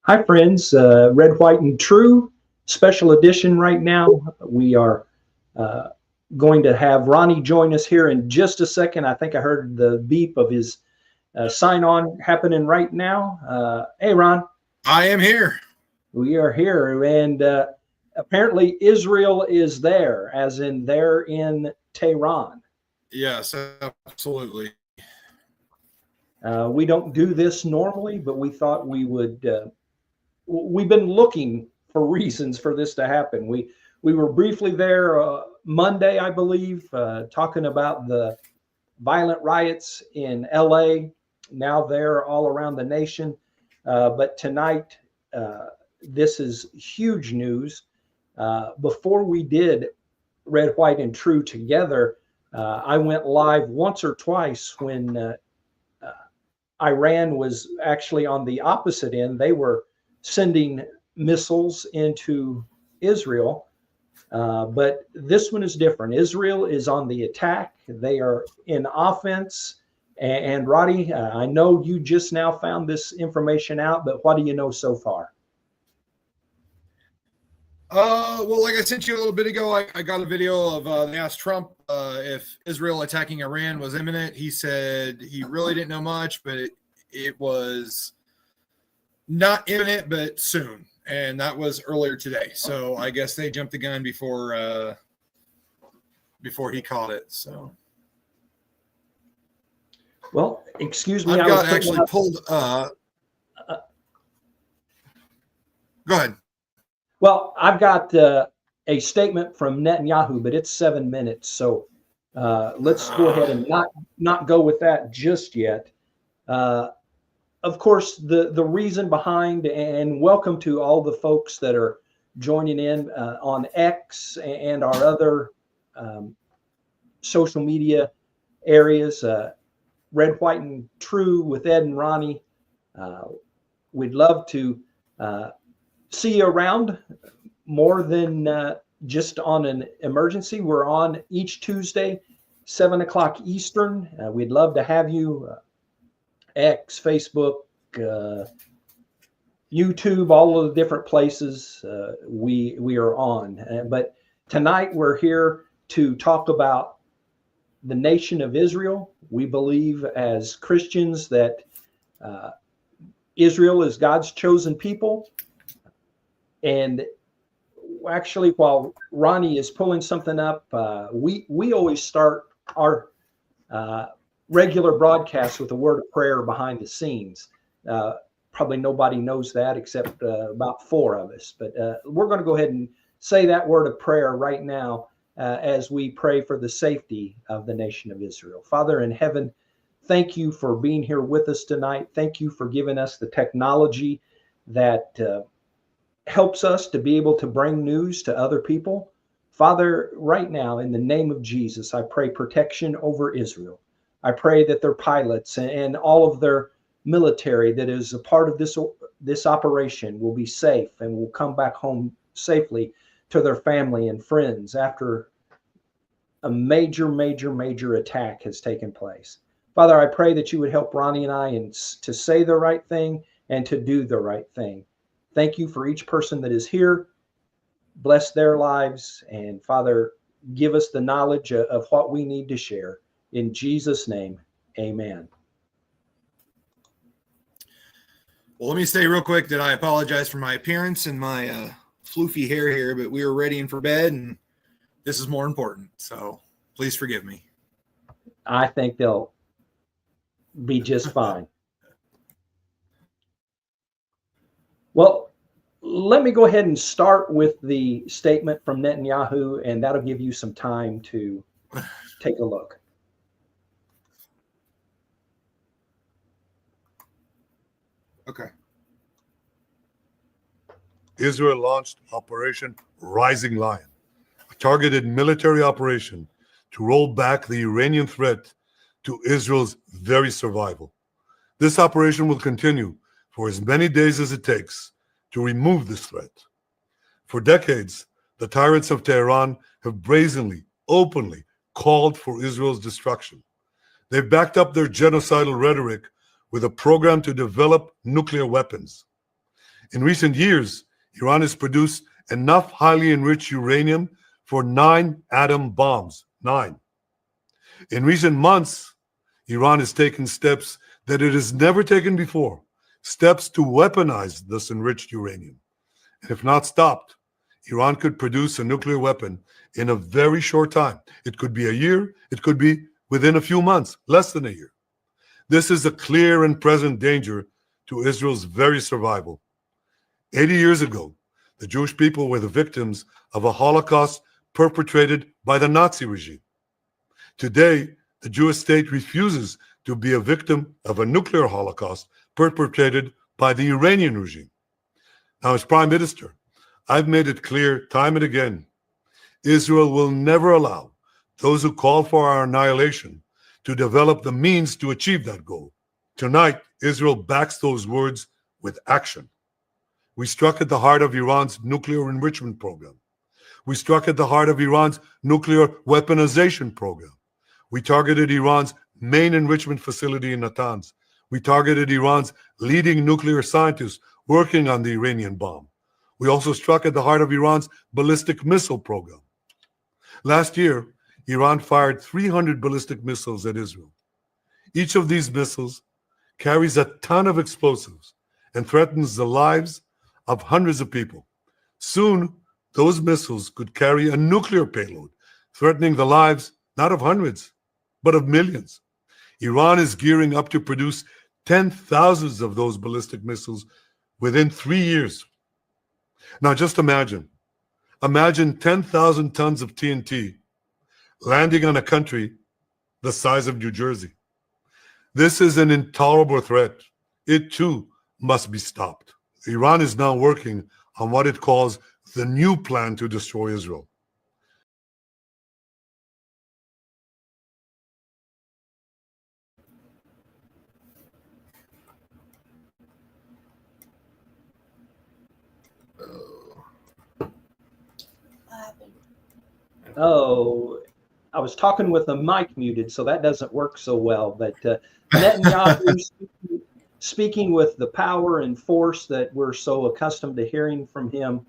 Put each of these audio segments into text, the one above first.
Hi, friends. Red, White, and True special edition right now. We are going to have Ronnie join us here in just a second. I think I heard the beep of his sign on happening right now. Hey, Ron. I am here. We are here. And apparently, Israel is there, as in they're in Tehran. Yes, absolutely. We don't do this normally, but we thought we would. We've been looking for reasons for this to happen. We were briefly there Monday, I believe, talking about the violent riots in LA. Now they're all around the nation. But tonight, this is huge news. Before we did Red, White, and True together, I went live once or twice when Iran was actually on the opposite end. They were sending missiles into Israel. But this one is different. Israel is on the attack. They are in offense. And Roddy, I know you just now found this information out, but what do you know so far? Well, like I sent you a little bit ago, I got a video of they asked Trump if Israel attacking Iran was imminent. He said he really didn't know much, but it was not imminent, but soon. And that was earlier today. So I guess they jumped the gun before he caught it. So, well, excuse me. I've got actually pulled. Go ahead. Well, I've got a statement from Netanyahu, but it's 7 minutes. So let's go ahead and not go with that just yet. Of course, the reason behind, and welcome to all the folks that are joining in on X and our other social media areas, Red, White, and True with Ed and Ronnie. We'd love to see you around more than just on an emergency. We're on each Tuesday, 7 o'clock Eastern. We'd love to have you. X, Facebook, YouTube, all of the different places we are on. But tonight we're here to talk about the nation of Israel. We believe as Christians that Israel is God's chosen people. And actually, while Ronnie is pulling something up, we always start our regular broadcast with a word of prayer behind the scenes. Probably nobody knows that except about 4 of us. But we're going to go ahead and say that word of prayer right now as we pray for the safety of the nation of Israel. Father in heaven, thank you for being here with us tonight. Thank you for giving us the technology that helps us to be able to bring news to other people. Father, right now, in the name of Jesus, I pray protection over Israel. I pray that their pilots and all of their military that is a part of this operation will be safe and will come back home safely to their family and friends after a major attack has taken place. Father, I pray that you would help Ronnie and I to say the right thing and to do the right thing. Thank you for each person that is here. Bless their lives. And Father, give us the knowledge of what we need to share. In Jesus' name, amen. Well, let me say real quick that I apologize for my appearance and my floofy hair here, but we were readying for bed, and this is more important. So please forgive me. I think they'll be just fine. Well, let me go ahead and start with the statement from Netanyahu, and that'll give you some time to take a look. Okay. Israel launched Operation Rising Lion, a targeted military operation to roll back the Iranian threat to Israel's very survival. This operation will continue for as many days as it takes to remove this threat. For decades, the tyrants of Tehran have brazenly, openly called for Israel's destruction. They've backed up their genocidal rhetoric with a program to develop nuclear weapons. In recent years, Iran has produced enough highly enriched uranium for 9 atom bombs. 9. In recent months, Iran has taken steps that it has never taken before, steps to weaponize this enriched uranium. And if not stopped, Iran could produce a nuclear weapon in a very short time. It could be a year, it could be within a few months, less than a year. This is a clear and present danger to Israel's very survival. 80 years ago, the Jewish people were the victims of a Holocaust perpetrated by the Nazi regime. Today, the Jewish state refuses to be a victim of a nuclear Holocaust perpetrated by the Iranian regime. Now, as Prime Minister, I've made it clear time and again, Israel will never allow those who call for our annihilation to develop the means to achieve that goal. Tonight, Israel backs those words with action. We struck at the heart of Iran's nuclear enrichment program. We struck at the heart of Iran's nuclear weaponization program. We targeted Iran's main enrichment facility in Natanz. We targeted Iran's leading nuclear scientists working on the Iranian bomb. We also struck at the heart of Iran's ballistic missile program. Last year, Iran fired 300 ballistic missiles at Israel. Each of these missiles carries a ton of explosives and threatens the lives of hundreds of people. Soon, those missiles could carry a nuclear payload, threatening the lives not of hundreds, but of millions. Iran is gearing up to produce 10,000 of those ballistic missiles within 3 years. Now just imagine 10,000 tons of TNT landing on a country the size of New Jersey. This is an intolerable threat. It too must be stopped. Iran is now working on what it calls the new plan to destroy Israel. Oh, I was talking with the mic muted, so that doesn't work so well. But Netanyahu speaking with the power and force that we're so accustomed to hearing from him.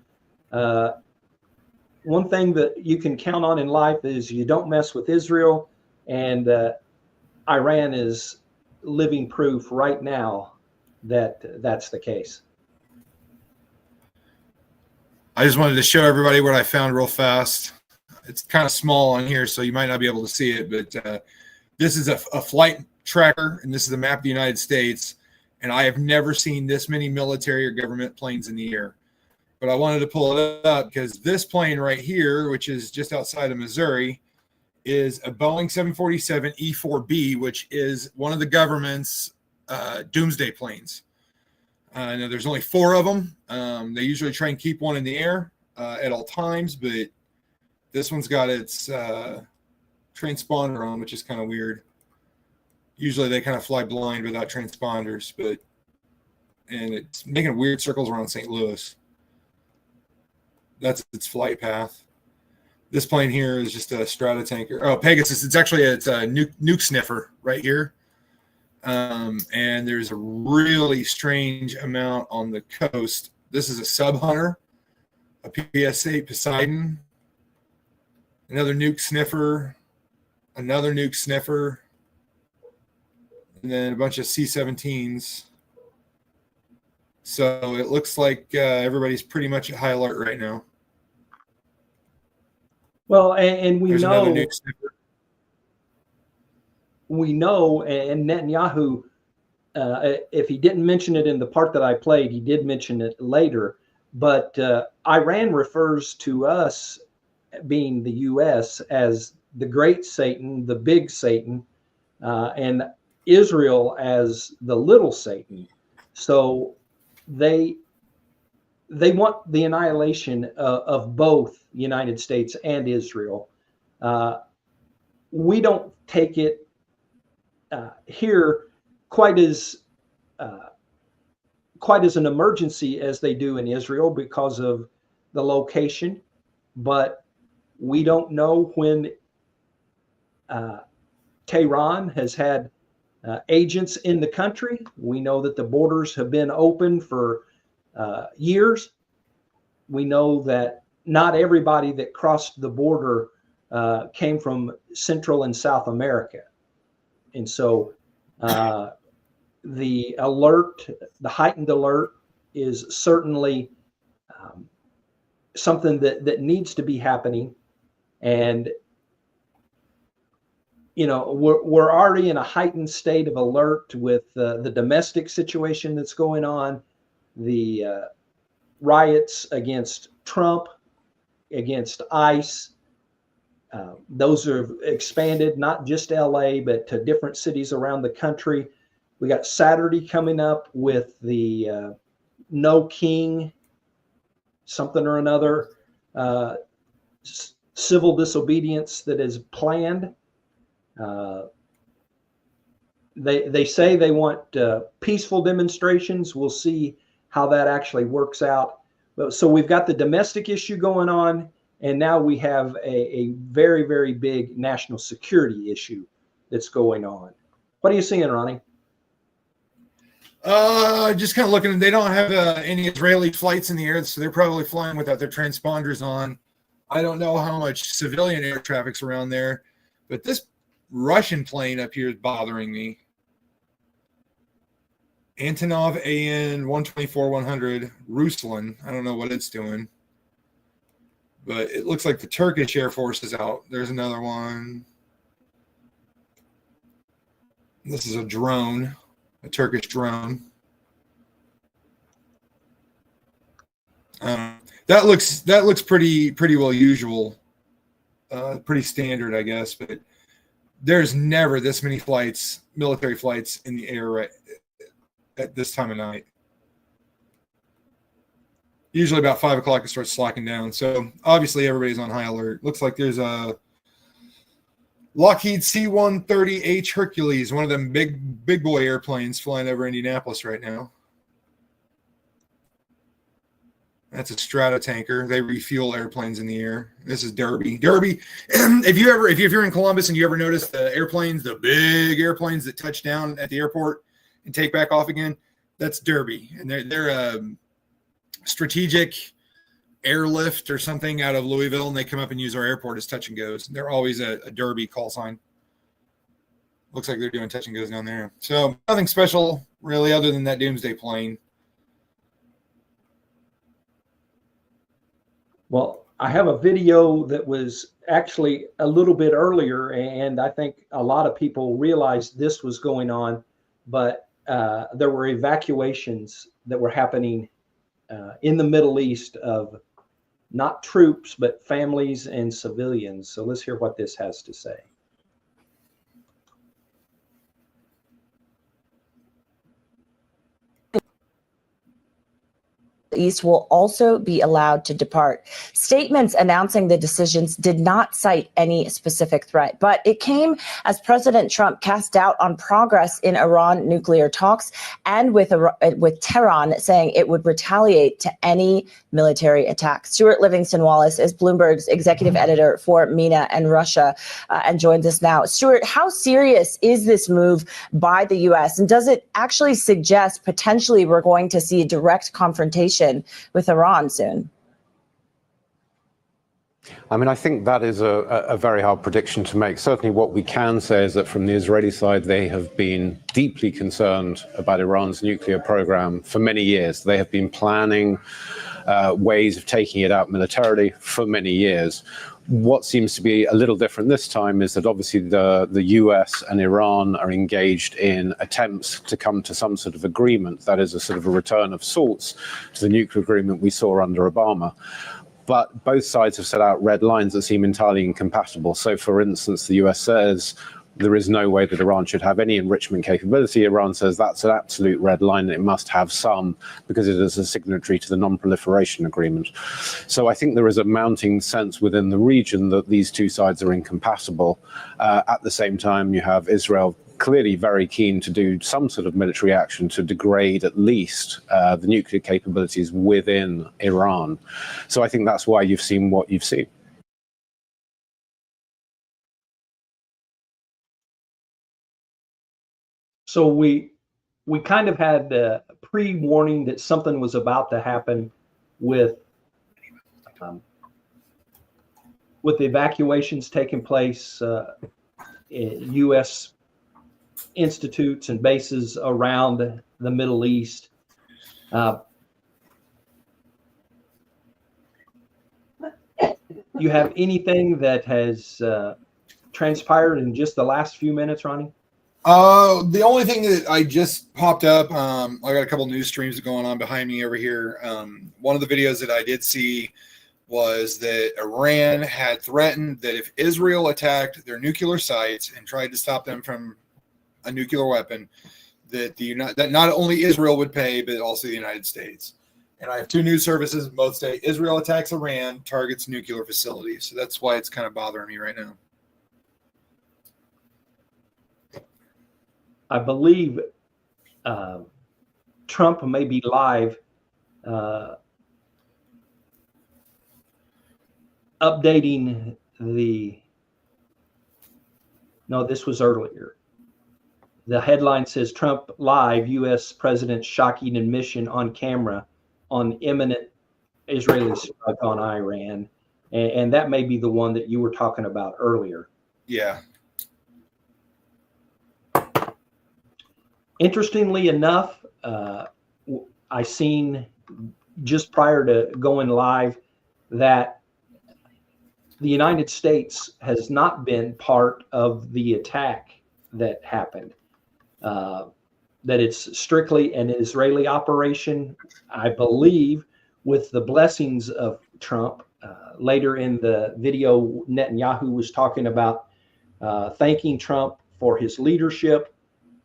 One thing that you can count on in life is you don't mess with Israel, and Iran is living proof right now that that's the case. I just wanted to show everybody what I found real fast. It's kind of small on here, so you might not be able to see it, but this is a flight tracker, and this is a map of the United States, and I have never seen this many military or government planes in the air. But I wanted to pull it up because this plane right here, which is just outside of Missouri, is a Boeing 747 E-4B, which is one of the government's doomsday planes. Now there's only 4 of them. They usually try and keep one in the air at all times, but this one's got its transponder on, which is kind of weird. Usually they kind of fly blind without transponders, and it's making weird circles around St. Louis. That's its flight path. This plane here is just a Stratotanker. Oh, Pegasus. It's actually a nuke sniffer right here. And there's a really strange amount on the coast. This is a Sub Hunter, a PS-8 Poseidon, another nuke sniffer, another nuke sniffer, and then a bunch of C-17s. So it looks like everybody's pretty much at high alert right now. Well, and we There's know, another nuke sniffer. we know, and Netanyahu, if he didn't mention it in the part that I played, he did mention it later. But Iran refers to us, being the U.S., as the great Satan, the big Satan, and Israel as the little Satan. So they want the annihilation of both the United States and Israel. We don't take it here quite as an emergency as they do in Israel because of the location, but we don't know when Tehran has had agents in the country. We know that the borders have been open for years. We know that not everybody that crossed the border came from Central and South America. And so the alert, the heightened alert, is certainly something that needs to be happening. And we're already in a heightened state of alert with the domestic situation that's going on, the riots against Trump, against ICE. Those are expanded, not just LA, but to different cities around the country. We got Saturday coming up with the No King, something or another, civil disobedience that is planned. They say they want peaceful demonstrations. We'll see how that actually works out. But so we've got the domestic issue going on, and now we have a very, very big national security issue that's going on. What are you seeing, Ronnie? Just kind of looking. They don't have any Israeli flights in the air, so they're probably flying without their transponders on. I don't know how much civilian air traffic's around there, but this Russian plane up here is bothering me. Antonov AN 124-100 Ruslan. I don't know what it's doing, but it looks like the Turkish Air Force is out. There's another one. This is a drone, a Turkish drone. That looks pretty well usual, pretty standard, I guess. But there's never this many flights, military flights in the air right at this time of night. Usually about 5 o'clock it starts slacking down. So obviously everybody's on high alert. Looks like there's a Lockheed C-130H Hercules, one of them big boy airplanes flying over Indianapolis right now. That's a strata tanker. They refuel airplanes in the air. This is Derby. Derby. If you're in Columbus and you ever notice the airplanes, the big airplanes that touch down at the airport and take back off again, that's Derby, and they're a strategic airlift or something out of Louisville, and they come up and use our airport as touch and goes. They're always a Derby call sign. Looks like they're doing touch and goes down there. So nothing special really, other than that doomsday plane. Well, I have a video that was actually a little bit earlier, and I think a lot of people realized this was going on, but there were evacuations that were happening in the Middle East of not troops, but families and civilians. So let's hear what this has to say. East will also be allowed to depart. Statements announcing the decisions did not cite any specific threat, but it came as President Trump cast doubt on progress in Iran nuclear talks and with Tehran saying it would retaliate to any military attack. Stuart Livingston Wallace is Bloomberg's executive editor for MENA and Russia and joins us now. Stuart, how serious is this move by the U.S. and does it actually suggest potentially we're going to see a direct confrontation with Iran soon? I mean, I think that is a very hard prediction to make. Certainly what we can say is that from the Israeli side, they have been deeply concerned about Iran's nuclear program for many years. They have been planning ways of taking it out militarily for many years. What seems to be a little different this time is that obviously the US and Iran are engaged in attempts to come to some sort of agreement, that is a sort of a return of sorts to the nuclear agreement we saw under Obama. But both sides have set out red lines that seem entirely incompatible. So for instance, the US says there is no way that Iran should have any enrichment capability. Iran says that's an absolute red line. It must have some because it is a signatory to the non-proliferation agreement. So I think there is a mounting sense within the region that these two sides are incompatible. At the same time, you have Israel clearly very keen to do some sort of military action to degrade at least the nuclear capabilities within Iran. So I think that's why you've seen what you've seen. So we we kind of had pre-warning that something was about to happen with the evacuations taking place in U.S. institutes and bases around the Middle East. You have anything that has transpired in just the last few minutes, Ronnie? The only thing that I just popped up, I got a couple news streams going on behind me over here. One of the videos that I did see was that Iran had threatened that if Israel attacked their nuclear sites and tried to stop them from a nuclear weapon, that that not only Israel would pay, but also the United States. And I have two news services, both say Israel attacks Iran, targets nuclear facilities. So that's why it's kind of bothering me right now. I believe Trump may be live updating this was earlier. The headline says Trump live, U.S. President shocking admission on camera on imminent Israeli strike on Iran. And that may be the one that you were talking about earlier. Yeah. Interestingly enough, I seen just prior to going live that the United States has not been part of the attack that happened. That it's strictly an Israeli operation, I believe, with the blessings of Trump. Later in the video, Netanyahu was talking about thanking Trump for his leadership.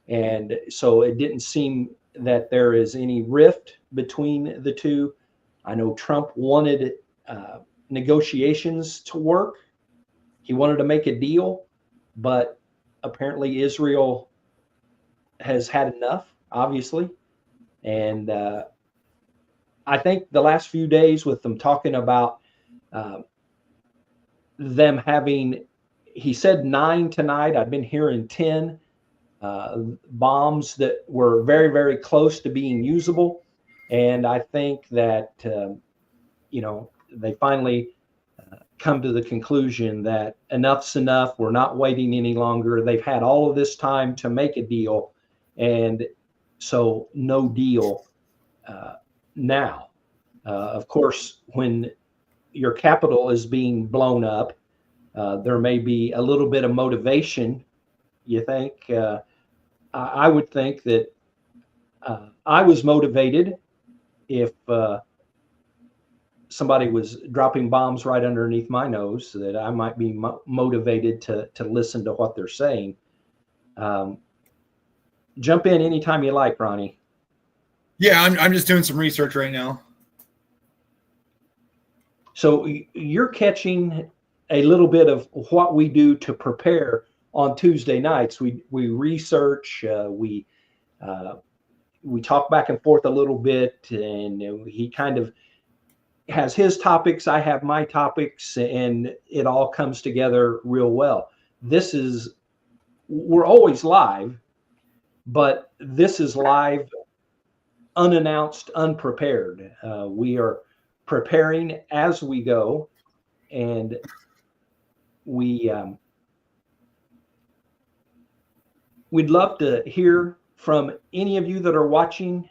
And so it didn't seem that there is any rift between the two. I know Trump wanted negotiations to work. He wanted to make a deal, but apparently Israel has had enough, obviously. And I think the last few days with them talking about them having, he said 9 tonight. I've been hearing 10 bombs that were very, very close to being usable. And I think that, they finally come to the conclusion that enough's enough. We're not waiting any longer. They've had all of this time to make a deal. And so no deal now. Of course, when your capital is being blown up, there may be a little bit of motivation. You think? I would think that I was motivated if somebody was dropping bombs right underneath my nose, that I might be motivated to listen to what they're saying. Jump in anytime you like, Ronnie. Yeah, I'm just doing some research right now. So you're catching a little bit of what we do to prepare on Tuesday nights. We research, we talk back and forth a little bit, and he kind of has his topics, I have my topics, and it all comes together real well. We're always live, but this is live, unannounced, unprepared. We are preparing as we go, and we'd love to hear from any of you that are watching.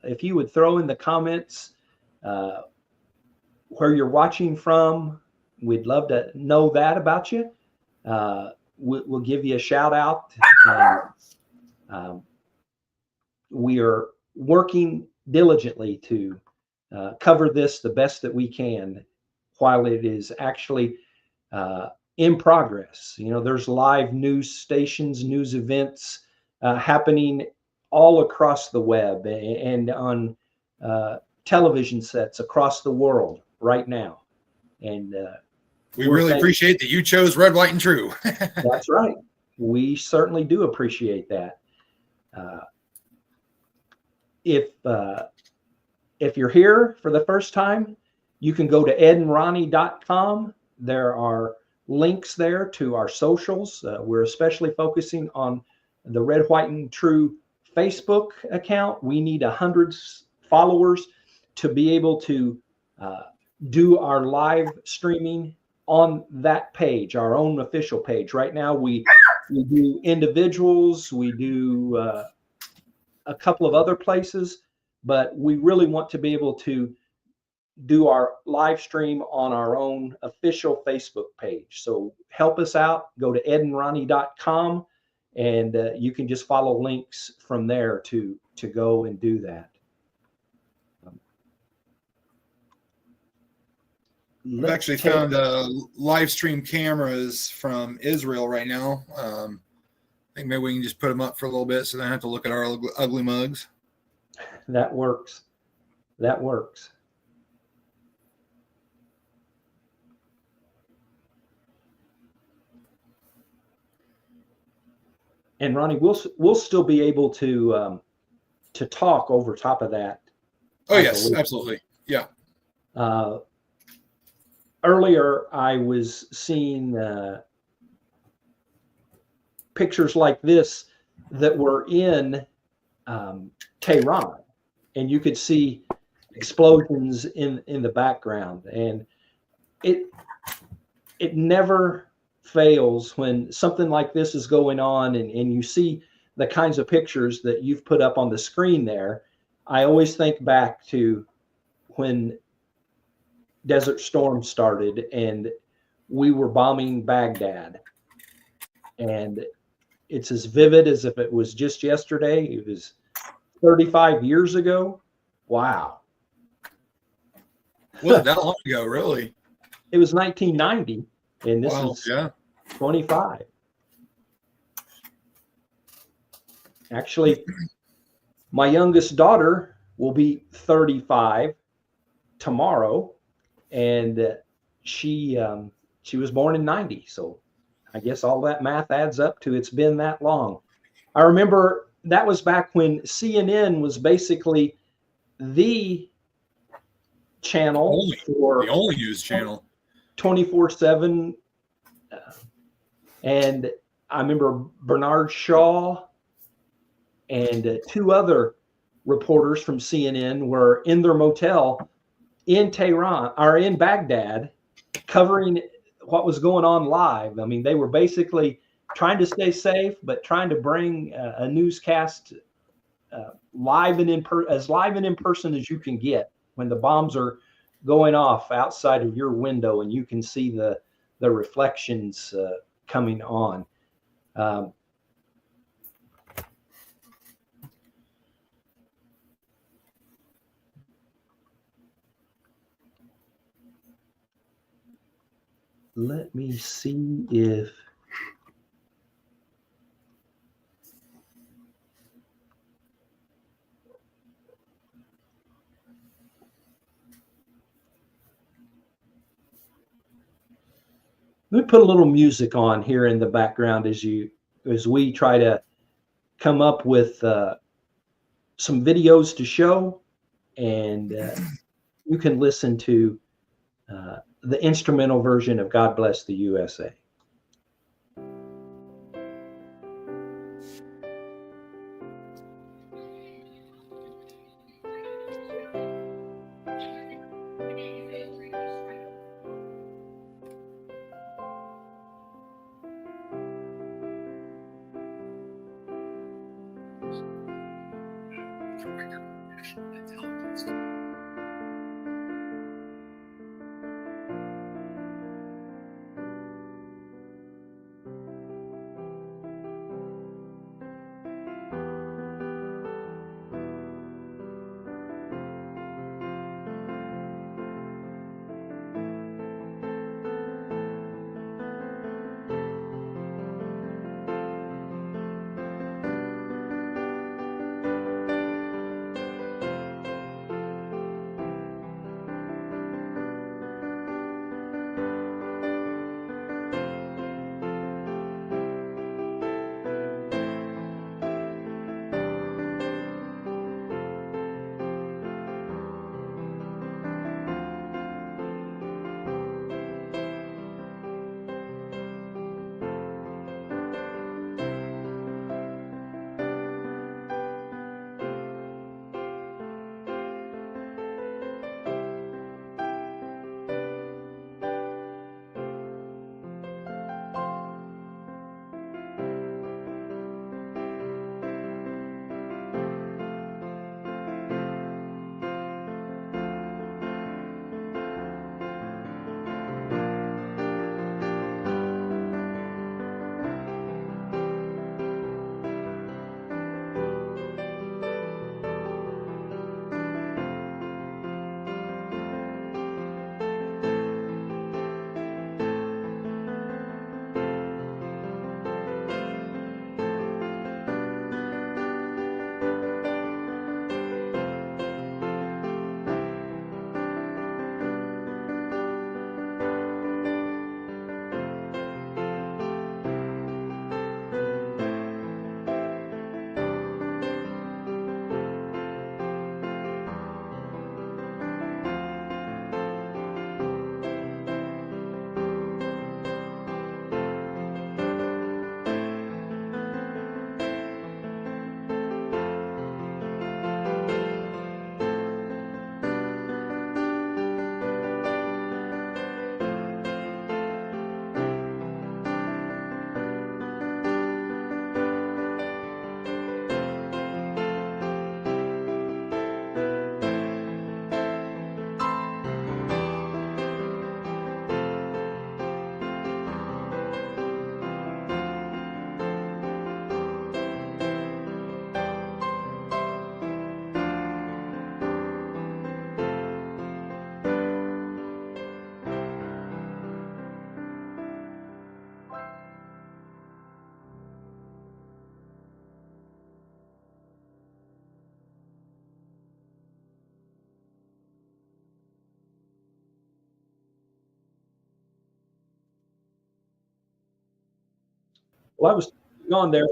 If you would throw in the comments where you're watching from, we'd love to know that about you. We'll give you a shout out. We are working diligently to cover this the best that we can while it is actually in progress. There's live news stations, news events happening all across the web and on television sets across the world right now. And we really appreciate that you chose Red, White, and True. That's right. We certainly do appreciate that. If you're here for the first time, you can go to edandronnie.com. There are links there to our socials. We're especially focusing on the Red, White, and True Facebook account. We need 100 followers to be able to do our live streaming on that page, our own official page. Right now, we do individuals, we do a couple of other places, but we really want to be able to do our live stream on our own official Facebook page. So help us out. Go to edandronnie.com, and you can just follow links from there to go and do that. I've actually found live stream cameras from Israel right now. I think maybe we can just put them up for a little bit so they don't have to look at our ugly mugs. That works. That works. And Ronnie, we'll still be able to talk over top of that. Oh yes, absolutely. Yeah. Earlier, I was seeing pictures like this that were in Tehran, and you could see explosions in the background, and it never fails when something like this is going on, and you see the kinds of pictures that you've put up on the screen there. I always think back to when Desert Storm started and we were bombing Baghdad, and it's as vivid as if it was just yesterday. It was 35 years ago. Wow. Was it that long ago, really? It was 1990, and this is yeah. 25. Actually, my youngest daughter will be 35 tomorrow, and she was born in 90. So I guess all that math adds up to it's been that long. I remember that was back when CNN was basically the channel for the only news channel 24/7. And I remember Bernard Shaw and two other reporters from CNN were in their motel in Tehran or in Baghdad covering what was going on live. I mean, they were basically trying to stay safe, but trying to bring a newscast live and as live and in person as you can get when the bombs are going off outside of your window and you can see the reflections coming on. Let me see if let me put a little music on here in the background as we try to come up with some videos to show, and you can listen to the instrumental version of God Bless the USA. Well, I was gone there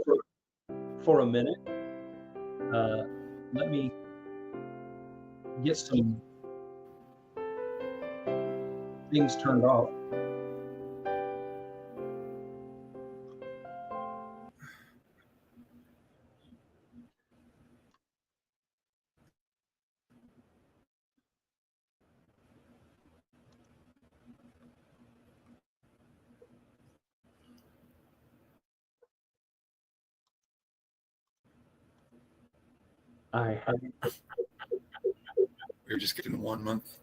for a minute. Let me get some things turned off. I have We were just getting 1 month.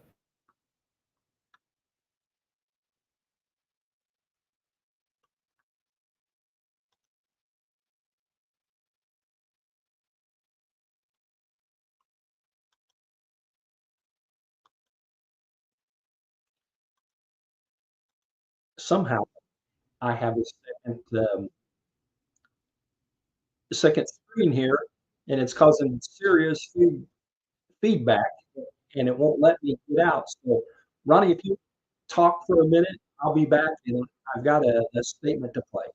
somehow I have a second screen here, and it's causing serious feedback, and it won't let me get out. So, Ronnie, if you talk for a minute, I'll be back, and I've got a statement to play.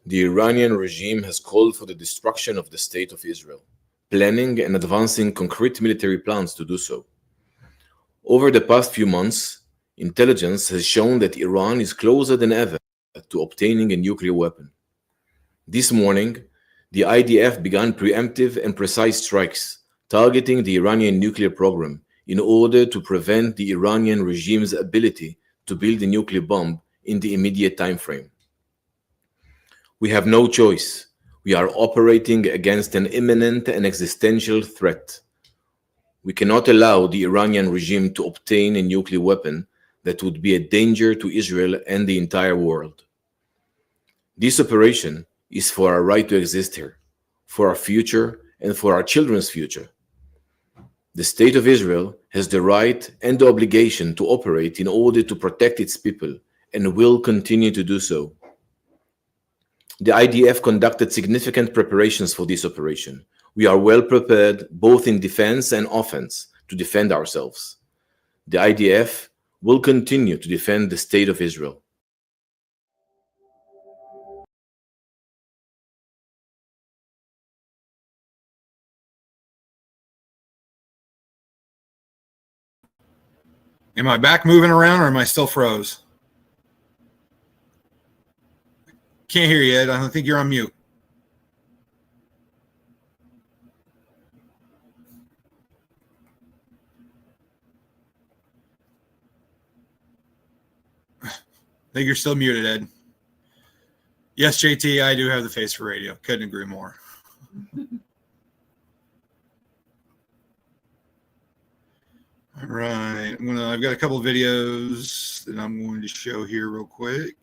The Iranian regime has called for the destruction of the State of Israel, planning and advancing concrete military plans to do so. Over the past few months, intelligence has shown that Iran is closer than ever to obtaining a nuclear weapon. This morning, the IDF began preemptive and precise strikes targeting the Iranian nuclear program in order to prevent the Iranian regime's ability to build a nuclear bomb in the immediate time frame. We have no choice. We are operating against an imminent and existential threat. We cannot allow the Iranian regime to obtain a nuclear weapon that would be a danger to Israel and the entire world. This operation is for our right to exist here, for our future, and for our children's future. The State of Israel has the right and the obligation to operate in order to protect its people and will continue to do so. The IDF conducted significant preparations for this operation. We are well prepared, both in defense and offense, to defend ourselves. The IDF will continue to defend the State of Israel. Am I back moving around, or am I still froze? Can't hear you, Ed. I think you're on mute. I think you're still muted, Ed. Yes, JT, I do have the face for radio. Couldn't agree more. All right. I've got a couple of videos that I'm going to show here real quick,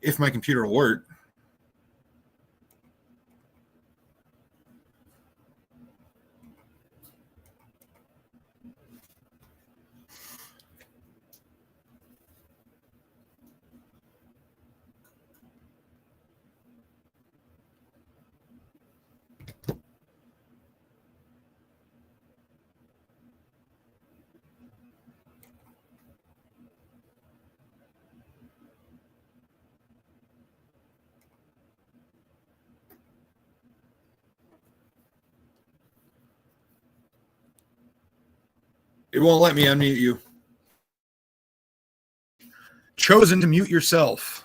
if my computer will work. It won't let me unmute you. Chosen to mute yourself.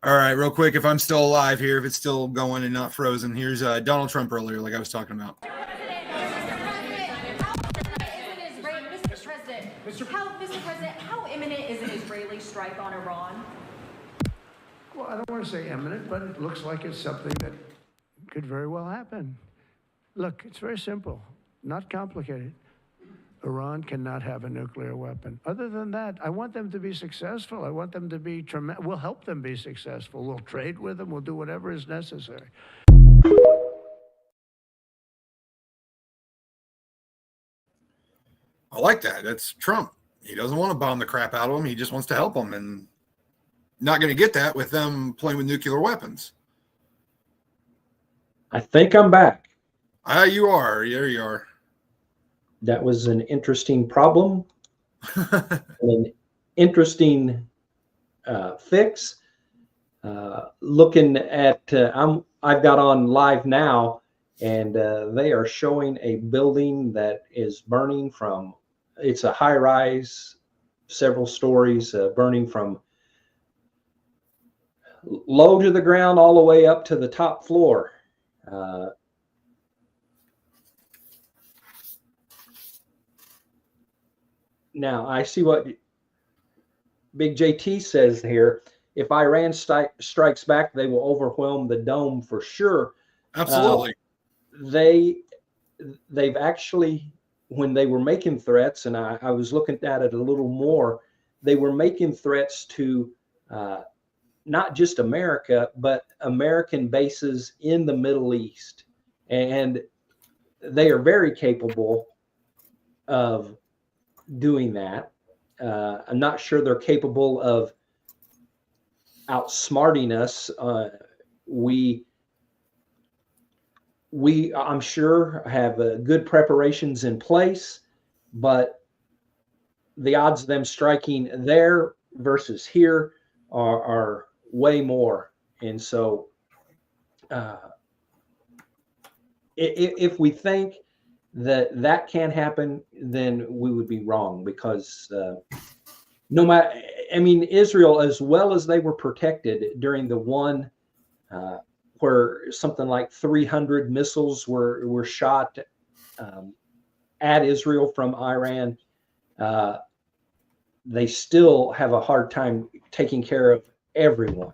All right, real quick, if I'm still alive here, if it's still going and not frozen, here's Donald Trump earlier, like I was talking about. Mr. President, how imminent is an Israeli strike on Iran? Well, I don't want to say imminent, but it looks like it's something that could very well happen. Look, it's very simple, not complicated. Iran cannot have a nuclear weapon. Other than that, I want them to be successful. I want them to be tremendous. We'll help them be successful. We'll trade with them. We'll do whatever is necessary. I like that. That's Trump. He doesn't want to bomb the crap out of them. He just wants to help them, and not going to get that with them playing with nuclear weapons. I think I'm back. You are. There you are. That was an interesting problem, an interesting fix. Looking at, I've got on live now, and they are showing a building that is burning from. It's a high rise, several stories, burning from low to the ground all the way up to the top floor. Now, I see what Big JT says here. If Iran strikes back, they will overwhelm the dome for sure. Absolutely. They've actually, when they were making threats, and I was looking at it a little more, they were making threats to not just America, but American bases in the Middle East. And they are very capable of doing that. I'm not sure they're capable of outsmarting us. We I'm sure have good preparations in place, but the odds of them striking there versus here are way more. And so if we think that can happen, then we would be wrong, because no matter, I mean, Israel, as well as they were protected during the one where something like 300 missiles were shot at Israel from Iran, they still have a hard time taking care of everyone.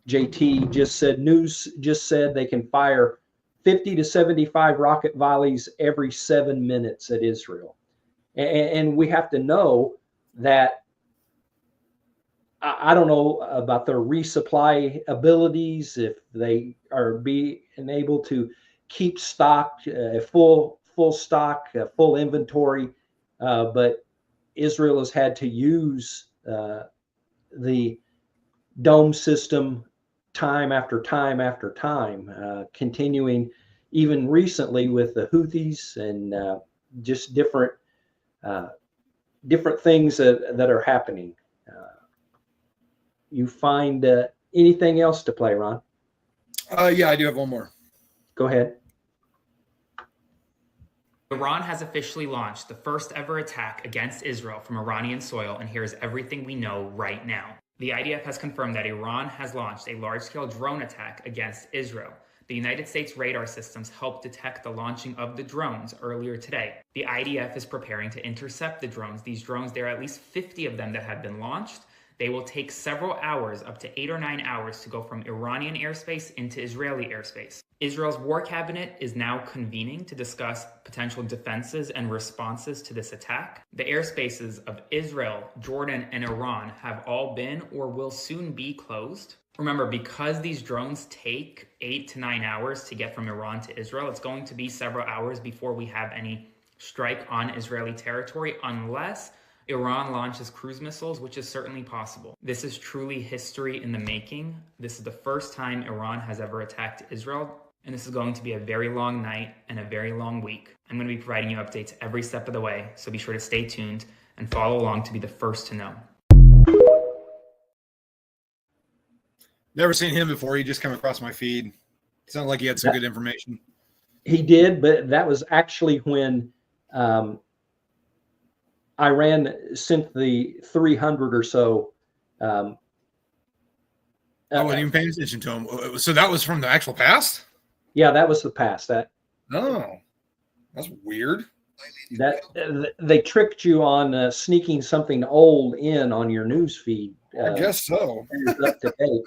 JT just said, news just said they can fire 50 to 75 rocket volleys every 7 minutes at Israel. And we have to know that, I don't know about their resupply abilities, if they are being able to keep stock, full stock, full inventory, but Israel has had to use the dome system time after time after time, continuing even recently with the Houthis and just different things that are happening. You find anything else to play, Ron? Yeah, I do have one more. Go ahead. Iran has officially launched the first ever attack against Israel from Iranian soil, and here's everything we know right now. The IDF has confirmed that Iran has launched a large-scale drone attack against Israel. The United States radar systems helped detect the launching of the drones earlier today. The IDF is preparing to intercept the drones. These drones, there are at least 50 of them that have been launched. They will take several hours, up to 8 or 9 hours, to go from Iranian airspace into Israeli airspace. Israel's war cabinet is now convening to discuss potential defenses and responses to this attack. The airspaces of Israel, Jordan, and Iran have all been or will soon be closed. Remember, because these drones take 8 to 9 hours to get from Iran to Israel, it's going to be several hours before we have any strike on Israeli territory, unless Iran launches cruise missiles, which is certainly possible. This is truly history in the making. This is the first time Iran has ever attacked Israel, and this is going to be a very long night and a very long week. I'm going to be providing you updates every step of the way, so be sure to stay tuned and follow along to be the first to know. Never seen him before. He just come across my feed. Sounded like he had some good information. He did, but that was actually when Iran sent the 300 or so. I wasn't even paying attention to him. So that was from the actual past? Yeah, that was the past. Oh, that's weird. That they tricked you on sneaking something old in on your news feed. I guess so. Up to date.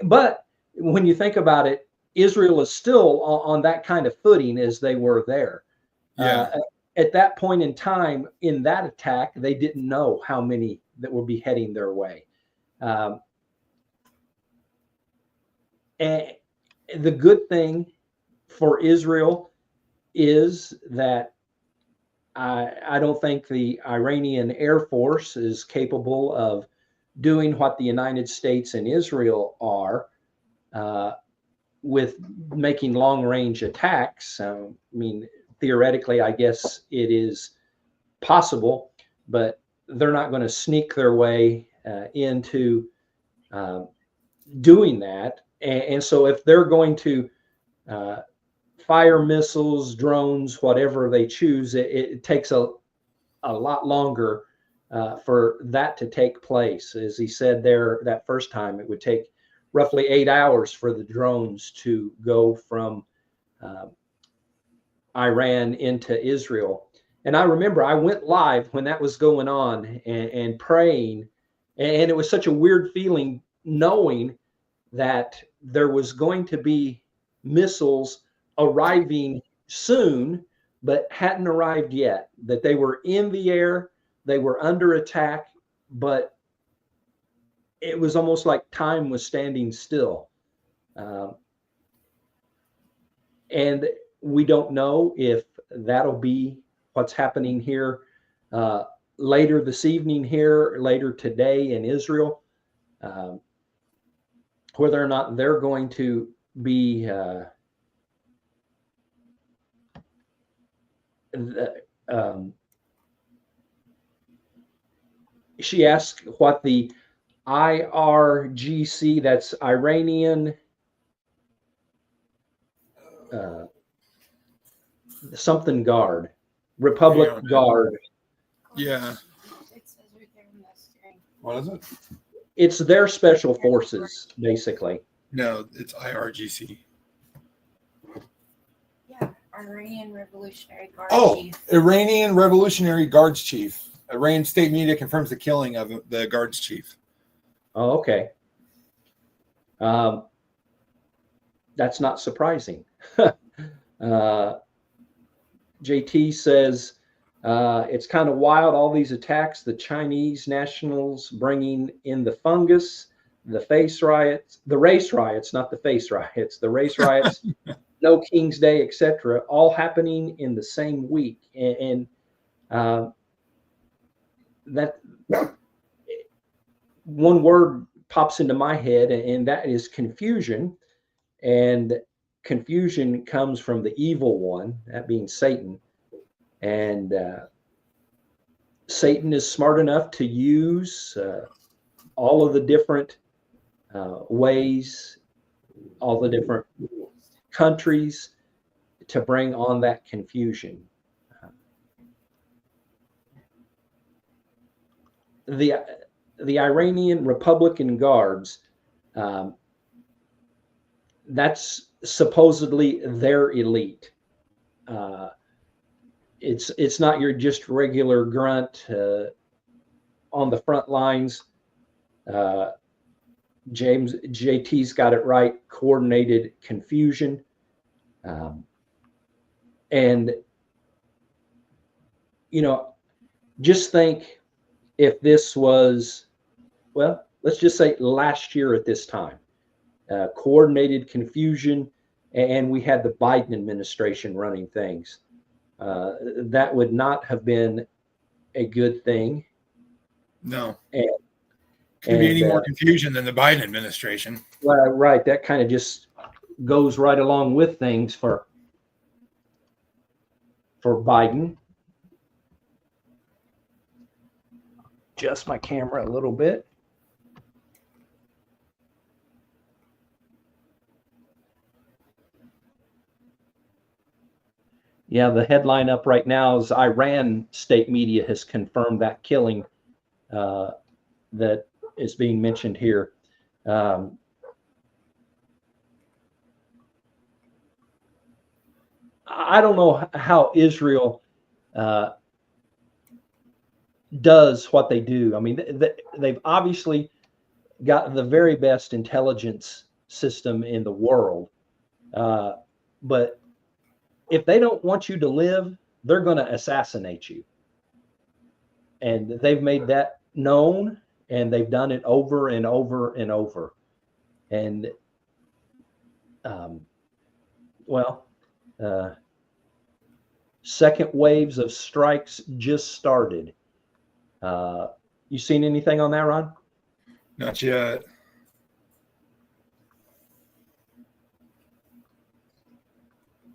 But when you think about it, Israel is still on that kind of footing as they were there. Yeah. At that point in time, in that attack, they didn't know how many that would be heading their way. And the good thing for Israel is that I don't think the Iranian Air Force is capable of doing what the United States and Israel are with making long-range attacks. I mean, theoretically, I guess it is possible, but they're not going to sneak their way into doing that. And so if they're going to fire missiles, drones, whatever they choose, it takes a lot longer for that to take place. As he said there that first time, it would take roughly 8 hours for the drones to go from Iran into Israel. And I remember I went live when that was going on and praying. And it was such a weird feeling knowing that there was going to be missiles arriving soon, but hadn't arrived yet, that they were in the air, they were under attack, but it was almost like time was standing still. And we don't know if that'll be what's happening here later this evening here, later today in Israel, whether or not they're going to be she asked what the IRGC, that's Iranian something guard, Republic Guard. Yeah. What is it? It's their special forces, basically. No, it's IRGC. Yeah, Iranian Revolutionary Guard Chief. Iranian Revolutionary Guards Chief. Iranian state media confirms the killing of the Guards Chief. Oh, okay. That's not surprising. JT says, it's kind of wild, all these attacks, the Chinese nationals bringing in the fungus, the race riots, not the face riots, the race riots, no King's Day, etc., all happening in the same week. And that one word pops into my head, and that is confusion. And confusion comes from the evil one, that being Satan. And Satan is smart enough to use all of the different ways, all the different countries to bring on that confusion. The Iranian Republican Guards, that's supposedly their elite. It's not your just regular grunt on the front lines. JT's got it right. Coordinated confusion, and just think if this was, well, let's just say last year at this time, coordinated confusion, and we had the Biden administration running things. That would not have been a good thing. No. Could be any more confusion than the Biden administration. Well, right. That kind of just goes right along with things for Biden. Adjust my camera a little bit. Yeah, the headline up right now is Iran state media has confirmed that killing that is being mentioned here. I don't know how Israel does what they do. I mean, they've obviously got the very best intelligence system in the world. But if they don't want you to live, they're going to assassinate you. And they've made that known, and they've done it over and over and over. And, second waves of strikes just started. You seen anything on that, Ron? Not yet.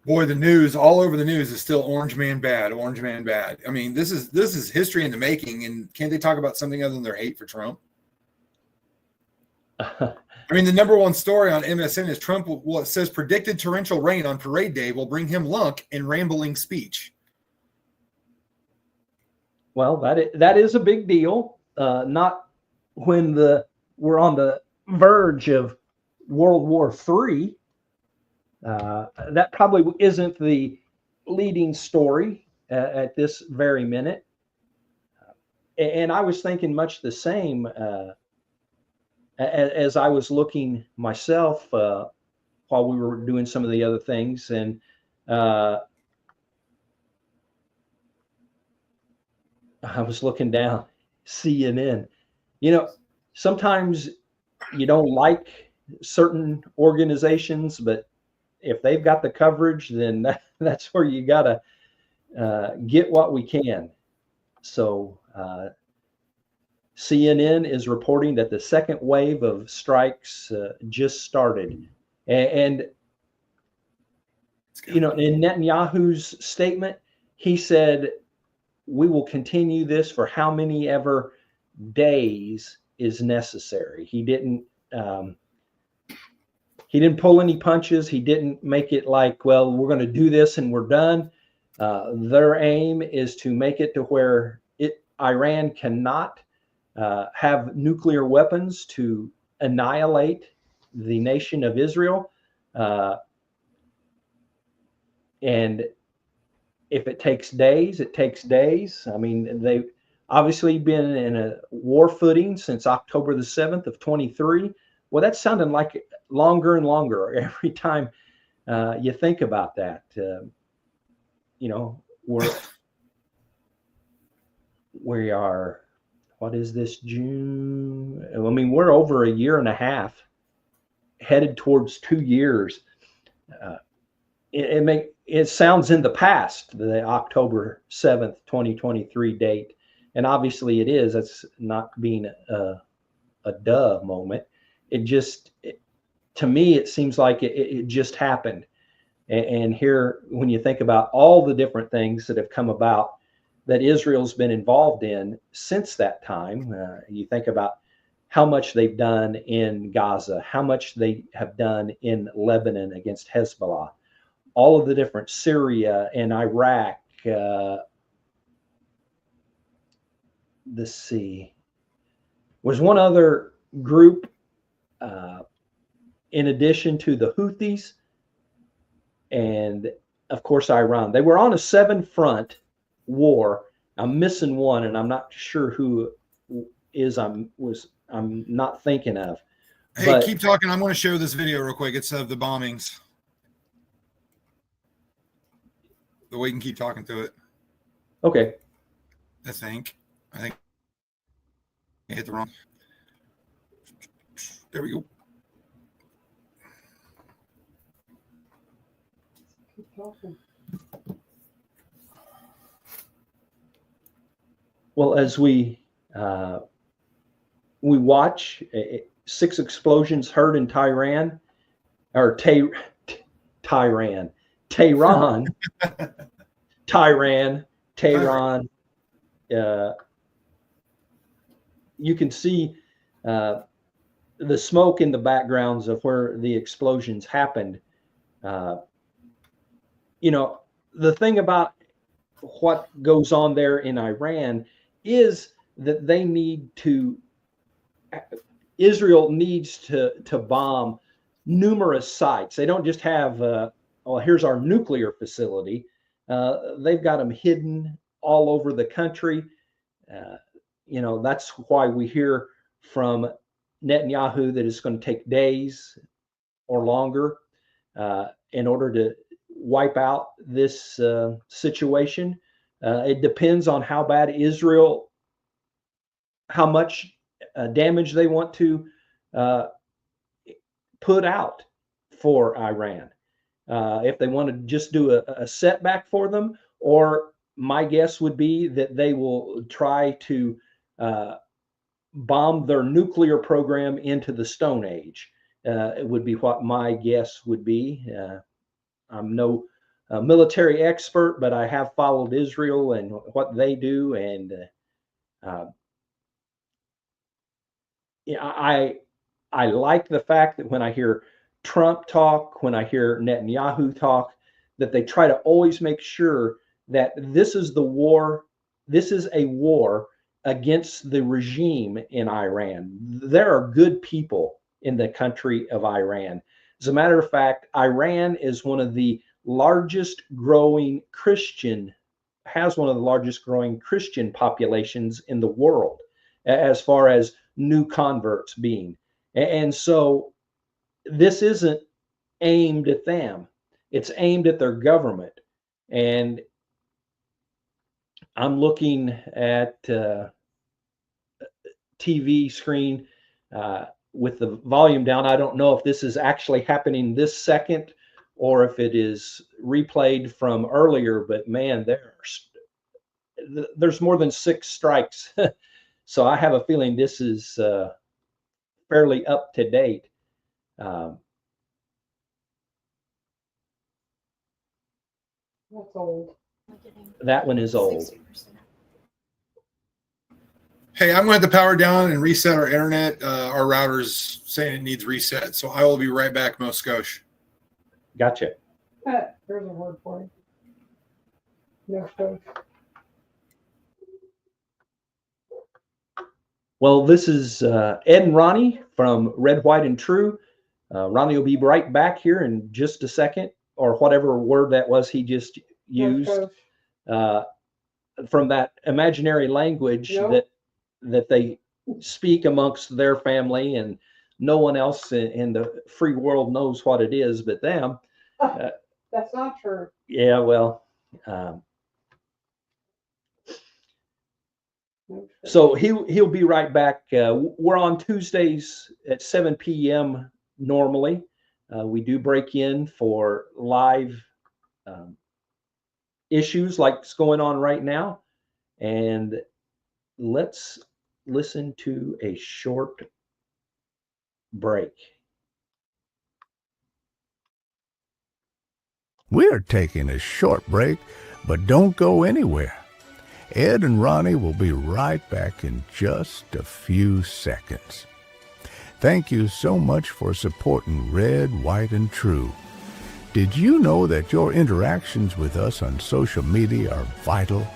Boy, the news all over the news is still Orange Man bad, Orange Man bad. I mean, this is history in the making. And can't they talk about something other than their hate for Trump? I mean, the number one story on MSN is Trump says predicted torrential rain on parade day will bring him luck in rambling speech. Well, that is a big deal. Not when we're on the verge of World War III. That probably isn't the leading story at this very minute. And I was thinking much the same as I was looking myself while we were doing some of the other things. And I was looking down CNN. You know, sometimes you don't like certain organizations, but if they've got the coverage, then that's where you got to get what we can. So CNN is reporting that the second wave of strikes just started. And you know, in Netanyahu's statement, he said, we will continue this for how many ever days is necessary. He didn't pull any punches. He didn't make it like, well, we're going to do this and we're done. Their aim is to make it to where Iran cannot have nuclear weapons to annihilate the nation of Israel. And if it takes days, it takes days. I mean, they've obviously been in a war footing since October the 7th of 23. Well, that's sounding like longer and longer every time you think about that. You know, we are, what is this, June? I mean, we're over a year and a half, headed towards 2 years. It sounds in the past, the October 7th, 2023 date. And obviously it is. That's not being a duh moment. To me, it seems like it just happened. And here, when you think about all the different things that have come about that Israel's been involved in since that time, you think about how much they've done in Gaza, how much they have done in Lebanon against Hezbollah, all of the different Syria and Iraq. Let's see. Was one other group in addition to the Houthis and, of course, Iran. They were on a 7-front war. I'm missing one, and I'm not sure who is I'm not thinking of. Hey, but keep talking. I'm going to show this video real quick. It's of the bombings. But we can keep talking to it. Okay. I think I hit the wrong. There we go. Well, as we watch 6 explosions heard in Tehran. You can see the smoke in the backgrounds of where the explosions happened. You know, the thing about what goes on there in Iran is that Israel needs to bomb numerous sites. They don't just have, here's our nuclear facility. They've got them hidden all over the country. That's why we hear from Netanyahu that it's going to take days or longer in order to wipe out this situation. It depends on how bad Israel, how much damage they want to put out for Iran. If they want to just do a setback for them, or my guess would be that they will try to bomb their nuclear program into the Stone Age. It would be what my guess would be. I'm no military expert, but I have followed Israel and what they do, and I like the fact that when I hear Trump talk, when I hear Netanyahu talk, that they try to always make sure that this is the war. This is a war against the regime in Iran. There are good people in the country of Iran. As a matter of fact, Iran is one of the largest growing Christian populations in the world, as far as new converts being. And so this isn't aimed at them. It's aimed at their government. And I'm looking at TV screen with the volume down. I don't know if this is actually happening this second or if it is replayed from earlier, but man, there's more than 6 strikes. So I have a feeling this is fairly up to date. That's old. That one is old. 60%. Hey, I'm going to have to power down and reset our internet. Our router's saying it needs reset. So I will be right back, Moscosh. Gotcha. There's a word for it. No stuff. Well, this is Ed and Ronnie from Red, White, and True. Ronnie will be right back here in just a second, or whatever word that was he just used, from that imaginary language that they speak amongst their family, and no one else in the free world knows what it is but them. That's not true. Yeah, well, so he'll be right back. We're on Tuesdays at 7 p.m. normally. We do break in for live issues like what's going on right now. And let's listen to a short break. We're taking a short break, but don't go anywhere. Ed and Ronnie will be right back in just a few seconds. Thank you so much for supporting Red, White, and True. Did you know that your interactions with us on social media are vital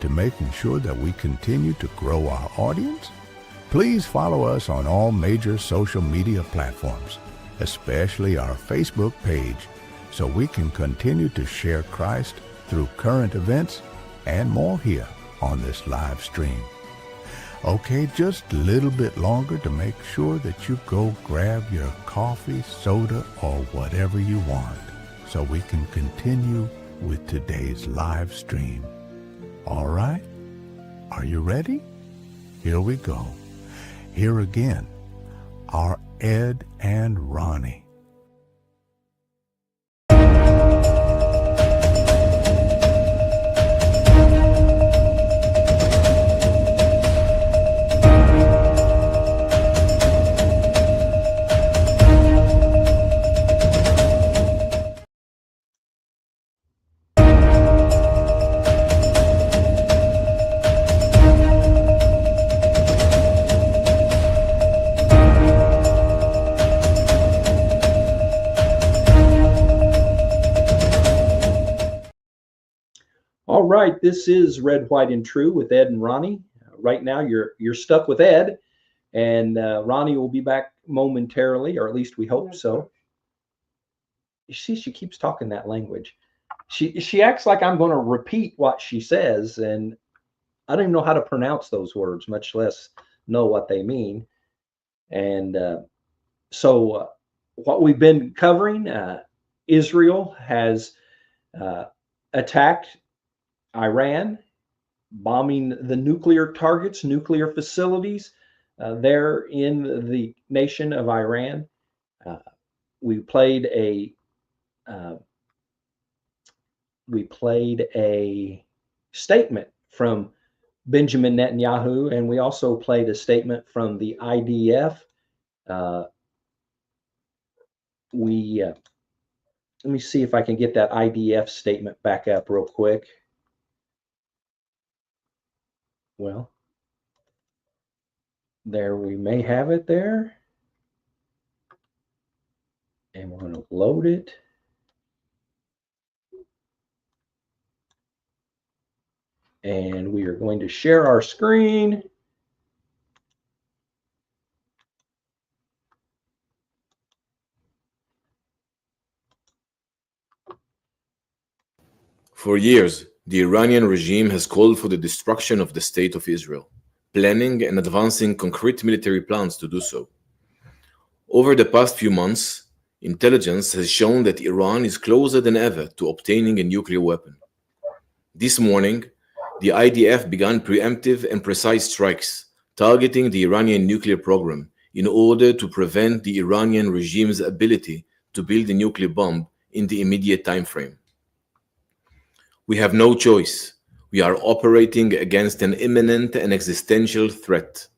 to making sure that we continue to grow our audience? Please follow us on all major social media platforms, especially our Facebook page, so we can continue to share Christ through current events and more here on this live stream. Okay, just a little bit longer to make sure that you go grab your coffee, soda, or whatever you want, so we can continue with today's live stream. All right? Are you ready? Here we go. Here again are Ed and Ronnie. All right, this is Red, White, and True with Ed and Ronnie. Right now, you're stuck with Ed, and Ronnie will be back momentarily, or at least we hope so. She keeps talking that language. She acts like I'm going to repeat what she says, and I don't even know how to pronounce those words, much less know what they mean. And so, what we've been covering, Israel has attacked Iran, bombing the nuclear targets, nuclear facilities there in the nation of Iran. We played a statement from Benjamin Netanyahu, and we also played a statement from the IDF. Let me see if I can get that IDF statement back up real quick. Well, there we may have it there. And we're going to load it. And we are going to share our screen. For years, the Iranian regime has called for the destruction of the State of Israel, planning and advancing concrete military plans to do so. Over the past few months, intelligence has shown that Iran is closer than ever to obtaining a nuclear weapon. This morning, the IDF began preemptive and precise strikes targeting the Iranian nuclear program in order to prevent the Iranian regime's ability to build a nuclear bomb in the immediate time frame. We have no choice. We are operating against an imminent and existential threat.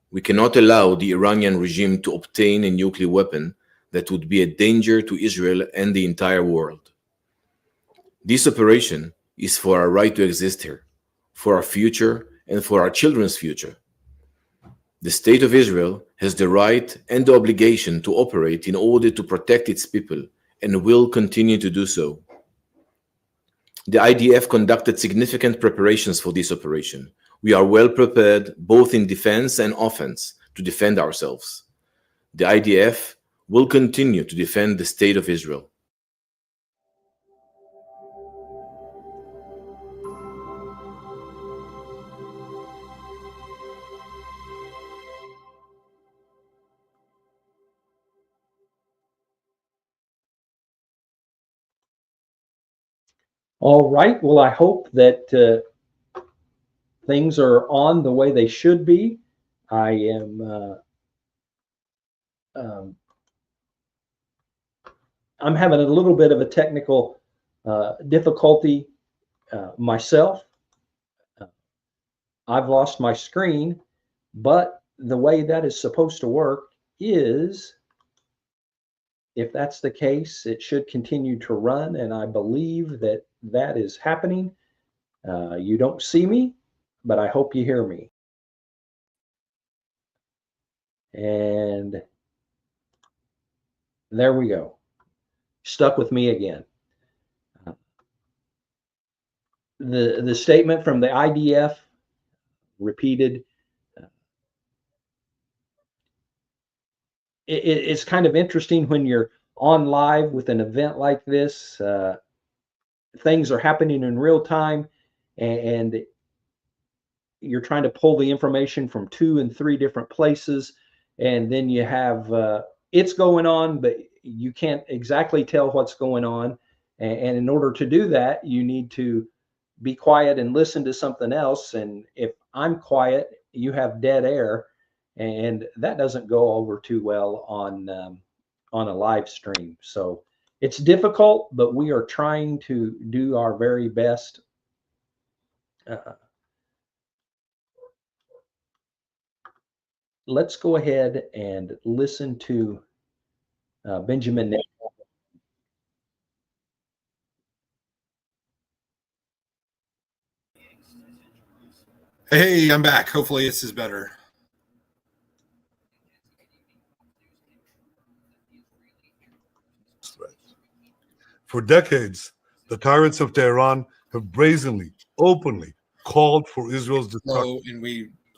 We cannot allow the Iranian regime to obtain a nuclear weapon that would be a danger to Israel and the entire world. This operation is for our right to exist here, for our future, and for our children's future. The State of Israel has the right and the obligation to operate in order to protect its people and will continue to do so. The IDF conducted significant preparations for this operation. We are well prepared both in defense and offense to defend ourselves. The IDF will continue to defend the State of Israel. All right. Well, I hope that things are on the way they should be. I am I'm having a little bit of a technical difficulty myself. I've lost my screen, but the way that is supposed to work is, if that's the case, it should continue to run, and I believe that that is happening. You don't see me, but I hope you hear me. And there we go. Stuck with me again. The statement from the IDF repeated. It's kind of interesting when you're on live with an event like this. Things are happening in real time, and you're trying to pull the information from 2 and 3 different places, and then you have it's going on, but you can't exactly tell what's going on. And in order to do that, you need to be quiet and listen to something else. And if I'm quiet, you have dead air, and that doesn't go over too well on a live stream. So it's difficult, but we are trying to do our very best. Let's go ahead and listen to Benjamin Netanyahu. Hey, I'm back. Hopefully this is better. For decades, the tyrants of Tehran have brazenly, openly called for Israel's destruction.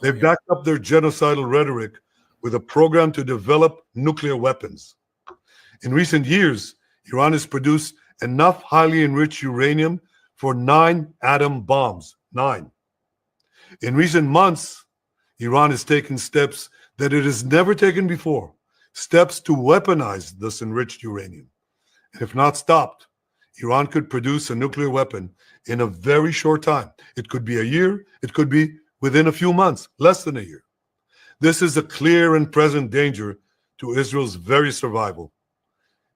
They've backed up their genocidal rhetoric with a program to develop nuclear weapons. In recent years, Iran has produced enough highly enriched uranium for 9 atom bombs. 9. In recent months, Iran has taken steps that it has never taken before, steps to weaponize this enriched uranium. And if not stopped, Iran could produce a nuclear weapon in a very short time. It could be a year, it could be within a few months, less than a year. This is a clear and present danger to Israel's very survival.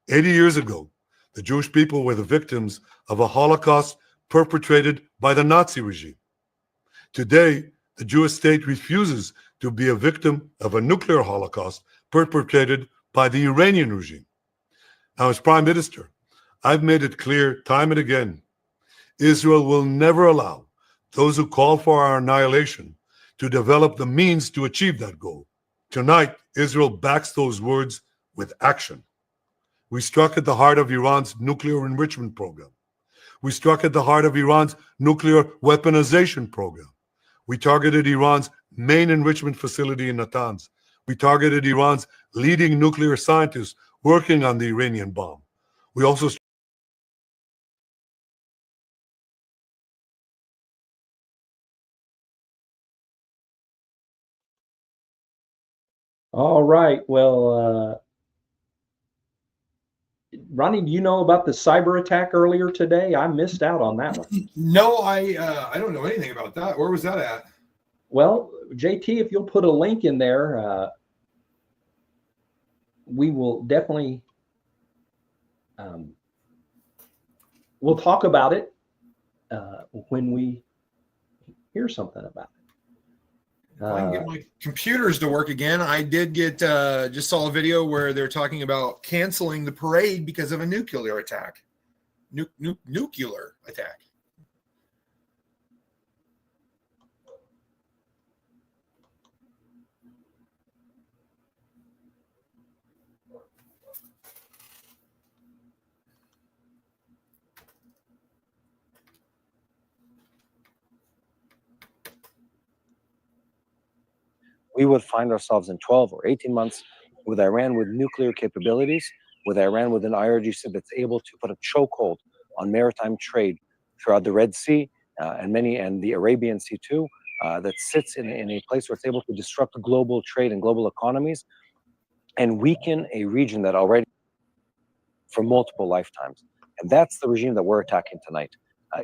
80 years ago, the Jewish people were the victims of a Holocaust perpetrated by the Nazi regime. Today, the Jewish state refuses to be a victim of a nuclear Holocaust perpetrated by the Iranian regime. Now, as Prime Minister, I've made it clear time and again, Israel will never allow those who call for our annihilation to develop the means to achieve that goal. Tonight, Israel backs those words with action. We struck at the heart of Iran's nuclear enrichment program. We struck at the heart of Iran's nuclear weaponization program. We targeted Iran's main enrichment facility in Natanz. We targeted Iran's leading nuclear scientists working on the Iranian bomb. We also All right. Well, Ronnie, do you know about the cyber attack earlier today? I missed out on that one. No, I don't know anything about that. Where was that at? Well, JT, if you'll put a link in there, we will definitely we'll talk about it when we hear something about it. If I can get my computers to work again. I did get just saw a video where they're talking about canceling the parade because of a nuclear attack. Nuclear attack. We would find ourselves in 12 or 18 months with Iran with nuclear capabilities, with Iran with an IRGC that's able to put a chokehold on maritime trade throughout the Red Sea and the Arabian Sea too, that sits in a place where it's able to disrupt global trade and global economies and weaken a region that already for multiple lifetimes. And that's the regime that we're attacking tonight.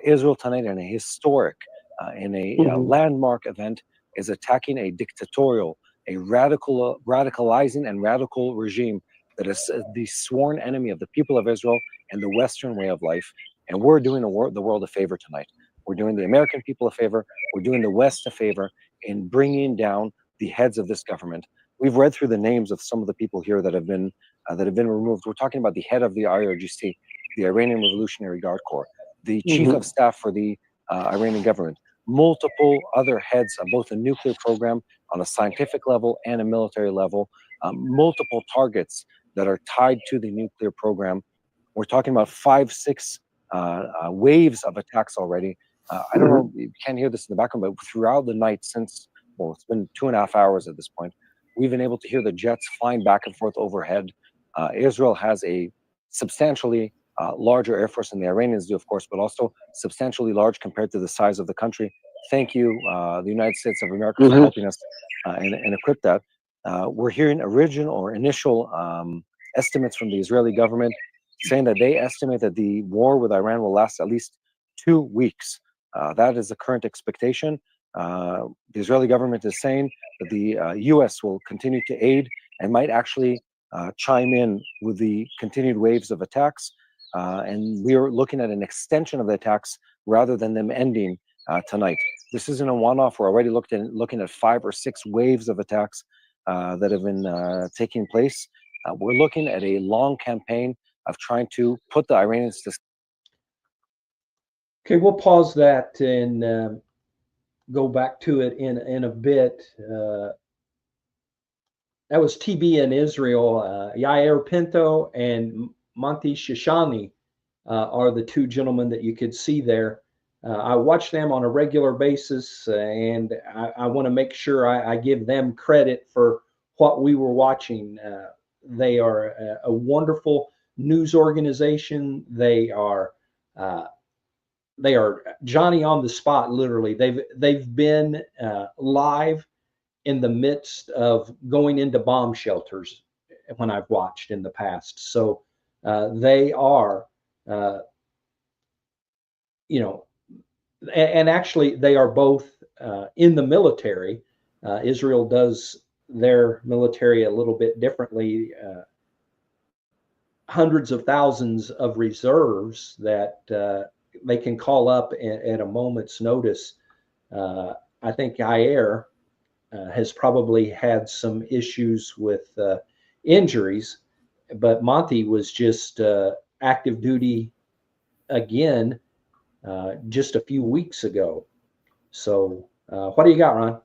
Israel tonight in a historic, landmark event is attacking a dictatorial, a radicalizing and radical regime that is the sworn enemy of the people of Israel and the Western way of life. And we're doing the world a favor tonight. We're doing the American people a favor. We're doing the West a favor in bringing down the heads of this government. We've read through the names of some of the people here that have been removed. We're talking about the head of the IRGC, the Iranian Revolutionary Guard Corps, the chief of staff for the Iranian government, multiple other heads of both the nuclear program on a scientific level and a military level, multiple targets that are tied to the nuclear program. We're talking about 5-6 waves of attacks already. I don't know, you can't hear this in the background, but throughout the night since, well, it's been 2.5 hours at this point, we've been able to hear the jets flying back and forth overhead. Israel has a substantially larger Air Force than the Iranians do, of course, but also substantially large compared to the size of the country. Thank you, the United States of America, for helping us and equip that. We're hearing initial estimates from the Israeli government saying that they estimate that the war with Iran will last at least 2 weeks. That is the current expectation. The Israeli government is saying that the U.S. will continue to aid and might actually chime in with the continued waves of attacks. And we are looking at an extension of the attacks rather than them ending tonight. This isn't a one-off. We're already looking at 5 or 6 waves of attacks that have been taking place. We're looking at a long campaign of trying to put the Iranians to. Okay, we'll pause that and go back to it in a bit. That was TB in Israel. Yair Pinto and Monty Shishani are the 2 gentlemen that you could see there. I watch them on a regular basis, and I want to make sure I give them credit for what we were watching. They are a wonderful news organization. They are Johnny on the spot. Literally, they've been live in the midst of going into bomb shelters when I've watched in the past. So they are, and actually they are both in the military. Israel does their military a little bit differently. Hundreds of thousands of reserves that they can call up at a moment's notice. I think Yair has probably had some issues with injuries, but Monty was just active duty again just a few weeks ago. So what do you got, Ron?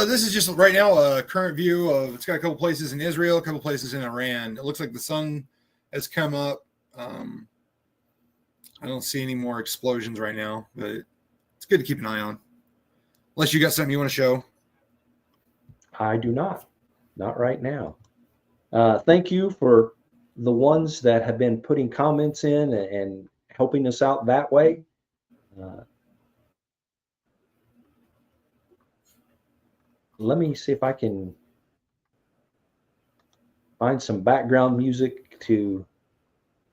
This is just right now a current view of, it's got a couple places in Israel, a couple places in Iran. It looks like the sun has come up. I don't see any more explosions right now, but it's good to keep an eye on. Unless you got something you want to show. I do not right now. Thank you for the ones that have been putting comments in and helping us out that way. Let me see if I can find some background music to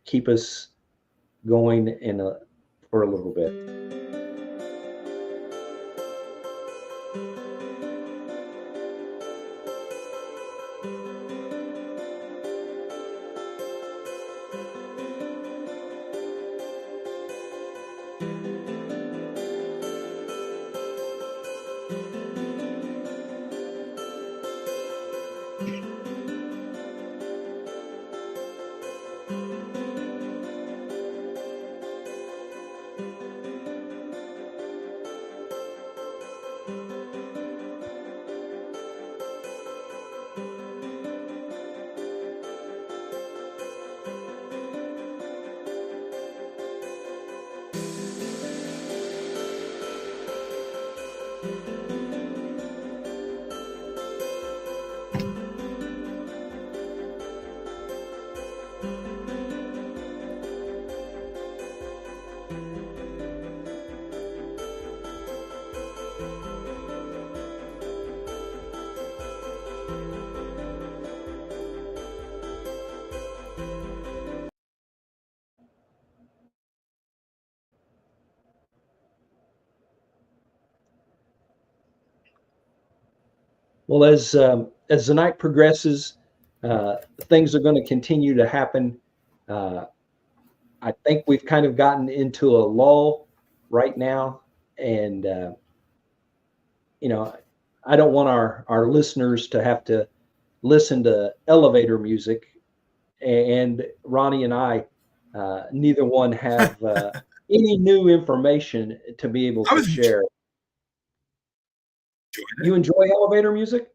keep us going for a little bit. Well, as the night progresses, things are going to continue to happen. I think we've kind of gotten into a lull right now, and I don't want our listeners to have to listen to elevator music. And Ronnie and I, neither one have any new information to be able to share. You enjoy elevator music?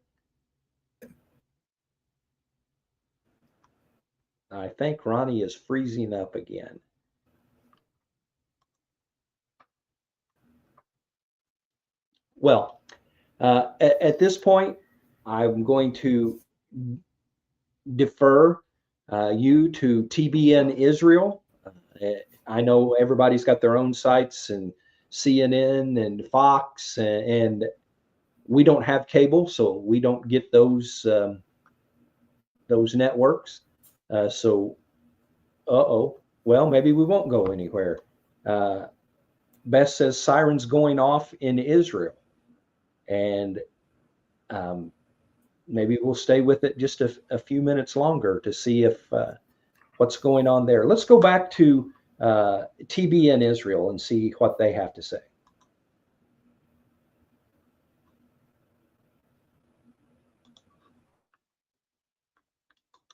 I think Ronnie is freezing up again. Well, at this point, I'm going to defer you to TBN Israel. I know everybody's got their own sites, and CNN and Fox, and we don't have cable, so we don't get those networks. Well, maybe we won't go anywhere. Beth says sirens going off in Israel, and maybe we'll stay with it just a few minutes longer to see if what's going on there. Let's go back to TBN Israel and see what they have to say.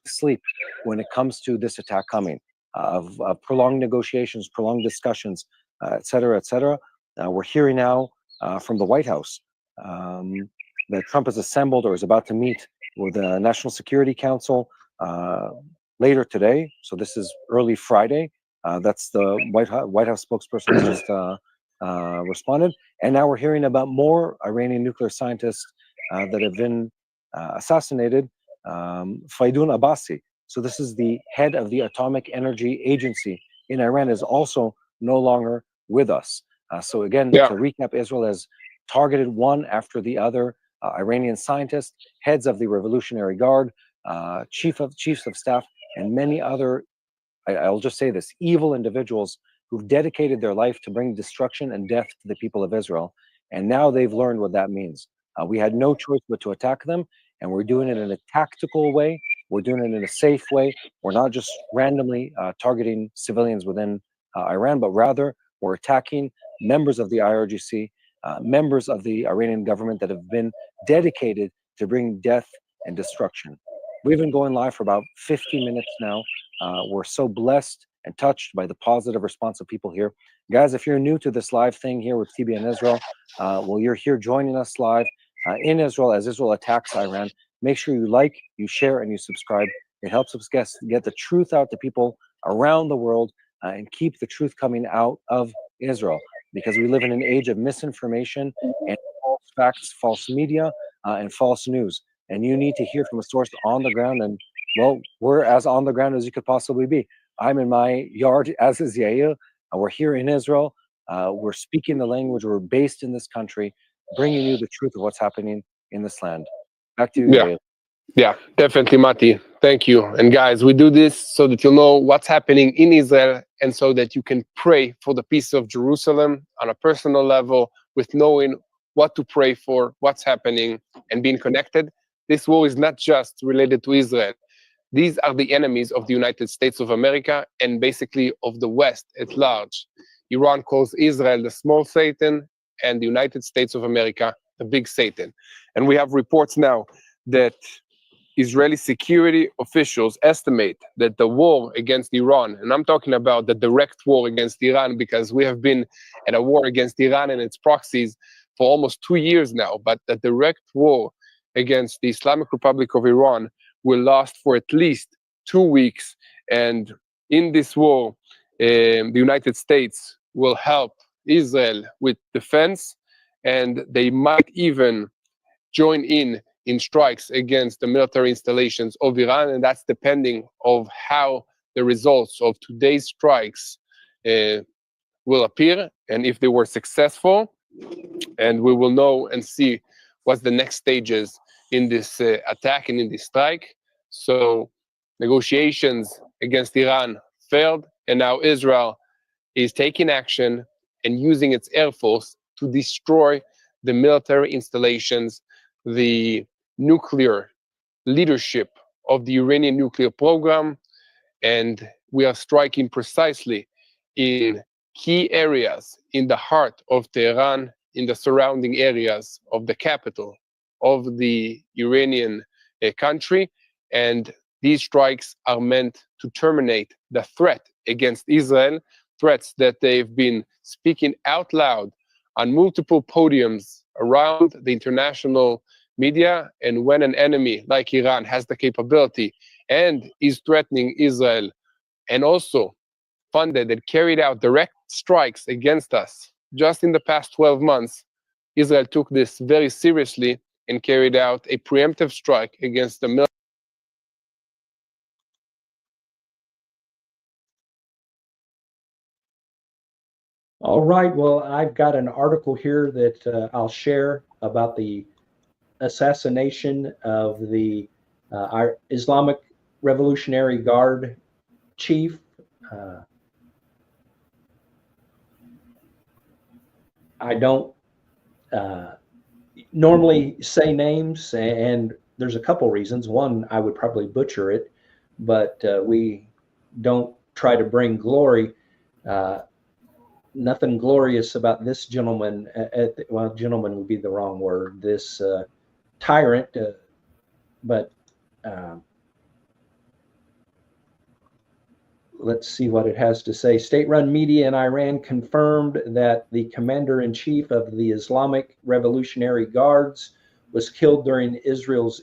Sleep when it comes to this attack coming, of prolonged negotiations, prolonged discussions, et cetera, et cetera. We're hearing now from the White House that Trump has assembled or is about to meet with the National Security Council later today. So this is early Friday. That's the White House spokesperson just responded. And now we're hearing about more Iranian nuclear scientists that have been assassinated. Faidun Abbasi. So this is the head of the Atomic Energy Agency in Iran, is also no longer with us. So again, to recap, Israel has targeted one after the other Iranian scientists, heads of the Revolutionary Guard, chiefs of staff, and many other, I'll just say this, evil individuals who've dedicated their life to bring destruction and death to the people of Israel. And now they've learned what that means. We had no choice but to attack them, and we're doing it in a tactical way. We're doing it in a safe way. We're not just randomly targeting civilians within Iran, but rather we're attacking members of the IRGC, members of the Iranian government that have been dedicated to bring death and destruction. We've been going live for about 50 minutes now. We're so blessed and touched by the positive response of people here. Guys, if you're new to this live thing here with TBN Israel, well, you're here joining us live in Israel as Israel attacks Iran. Make sure you like, you share, and you subscribe. It helps us get the truth out to people around the world and keep the truth coming out of Israel, because we live in an age of misinformation and false facts, false media, and false news. And you need to hear from a source on the ground. And well, we're as on the ground as you could possibly be. I'm in my yard, as is Yair. We're here in Israel. We're speaking the language. We're based in this country, bringing you the truth of what's happening in this land. Back to you, Yair. Yeah, definitely, Mati. Thank you. And guys, we do this so that you'll know what's happening in Israel and so that you can pray for the peace of Jerusalem on a personal level, with knowing what to pray for, what's happening, and being connected. This war is not just related to Israel. These are the enemies of the United States of America and basically of the West at large. Iran calls Israel the small Satan and the United States of America the big Satan. And we have reports now that Israeli security officials estimate that the war against Iran, and I'm talking about the direct war against Iran, because we have been at a war against Iran and its proxies for almost 2 years now, but the direct war against the Islamic Republic of Iran will last for at least 2 weeks. And in this war, the United States will help Israel with defense, and they might even join in strikes against the military installations of Iran, and that's depending on how the results of today's strikes will appear, and if they were successful. And we will know and see what's the next stages in this attack and in this strike. So negotiations against Iran failed, and now Israel is taking action and using its air force to destroy the military installations, the nuclear leadership of the Iranian nuclear program. And we are striking precisely in key areas in the heart of Tehran, in the surrounding areas of the capital of the Iranian country. And these strikes are meant to terminate the threat against Israel, threats that they've been speaking out loud on multiple podiums around the international media. And when an enemy like Iran has the capability and is threatening Israel, and also funded and carried out direct strikes against us just in the past 12 months, Israel took this very seriously and carried out a preemptive strike against the military. All right. Well, I've got an article here that I'll share about the assassination of the our Islamic Revolutionary Guard chief. I don't normally say names, and there's a couple reasons. One, I would probably butcher it, but we don't try to bring glory. Nothing glorious about this gentleman. Well, gentleman would be the wrong word. This tyrant, but let's see what it has to say. State-run media in Iran confirmed that the commander-in-chief of the Islamic Revolutionary Guards was killed during Israel's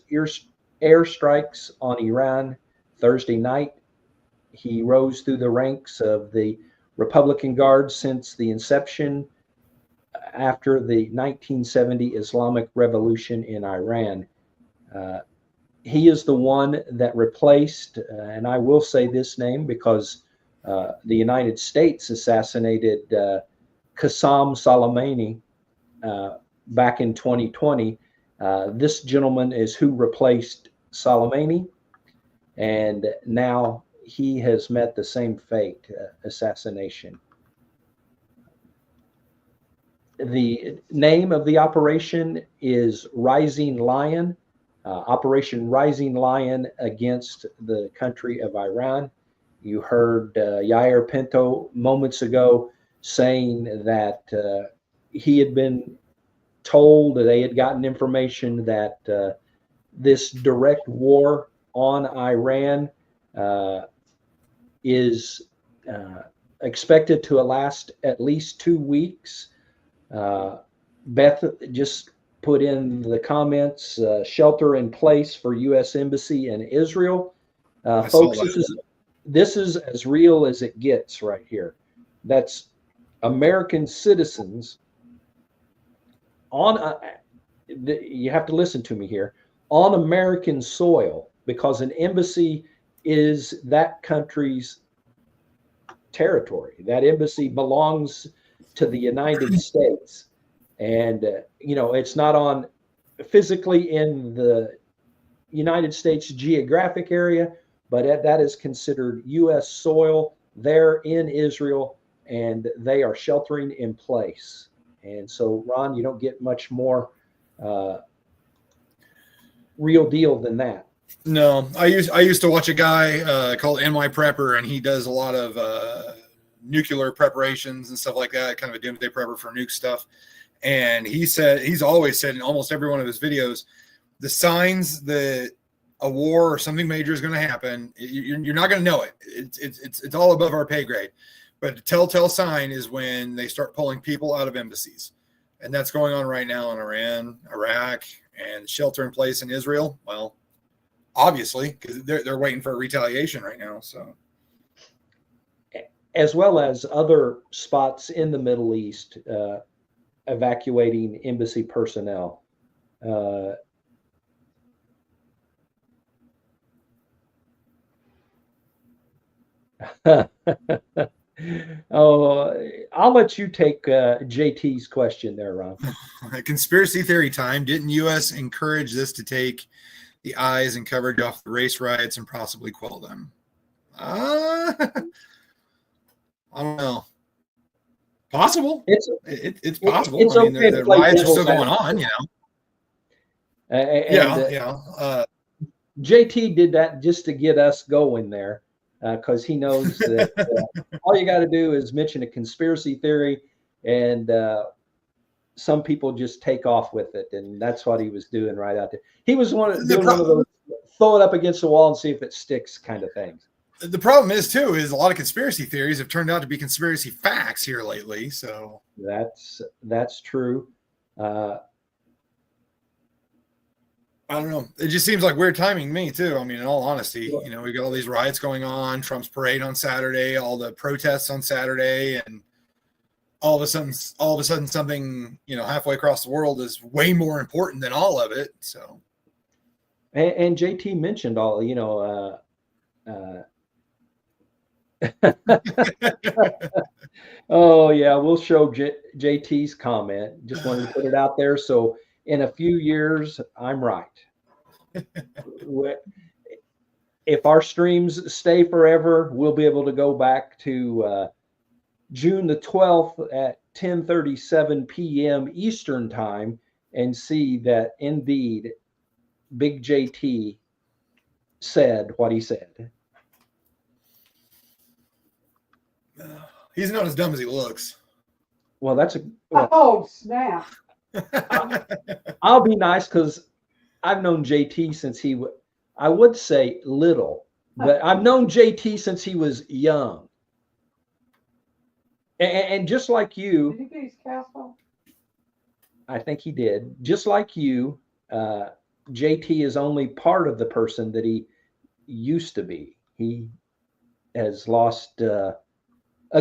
airstrikes on Iran Thursday night. He rose through the ranks of the Republican Guard since the inception after the 1970 Islamic Revolution in Iran. He is the one that replaced, and I will say this name because the United States assassinated Qasem Soleimani back in 2020. This gentleman is who replaced Soleimani, and now he has met the same fate, assassination. The name of the operation is Rising Lion, Operation Rising Lion against the country of Iran. You heard Yair Pinto moments ago saying that he had been told that they had gotten information that this direct war on Iran is expected to last at least 2 weeks. Beth just put in the comments, shelter in place for U.S. Embassy in Israel. Folks, this is as real as it gets right here. That's American citizens on, you have to listen to me here, on American soil, because an embassy is that country's territory. That embassy belongs to the United States. And, you know, it's not on physically in the United States geographic area, but that is considered U.S. soil. They're in Israel and they are sheltering in place. And so, Ron, you don't get much more real deal than that. No, I used to watch a guy called NY Prepper, and he does a lot of nuclear preparations and stuff like that, kind of a doomsday prepper for nuke stuff. And he's always said in almost every one of his videos, the signs that a war or something major is going to happen, you're not going to know it. It's all above our pay grade. But the telltale sign is when they start pulling people out of embassies. And that's going on right now in Iran, Iraq, and shelter in place in Israel. Well, obviously, because they're waiting for a retaliation right now. So, as well as other spots in the Middle East evacuating embassy personnel. Oh, I'll let you take JT's question there, Ron. Conspiracy theory time. Didn't U.S. encourage this to take the eyes and coverage off the race riots and possibly quell them? I don't know. Possible. It's possible. It's I mean, okay the riots are still going on, you know. JT did that just to get us going there, because he knows that all you got to do is mention a conspiracy theory, and some people just take off with it, and that's what he was doing right out there. He was one of those throw it up against the wall and see if it sticks kind of things. The problem is a lot of conspiracy theories have turned out to be conspiracy facts here lately. So that's true. I don't know. It just seems like weird timing to me too. I mean, in all honesty, you know, we got all these riots going on, Trump's parade on Saturday, all the protests on Saturday, and all of a sudden something, you know, halfway across the world is way more important than all of it. So, and JT mentioned all, you know, oh yeah, we'll show JT's comment. Just wanted to put it out there. So in a few years, I'm right. If our streams stay forever, we'll be able to go back to June the 12th at 10:37 p.m. Eastern time and see that indeed Big JT said what he said. He's not as dumb as he looks. Well, that's oh snap! I'll be nice because I've known JT since I would say little, but I've known JT since he was young. And just like you, did he get his cast off? I think he did. Just like you, JT is only part of the person that he used to be. He has lost a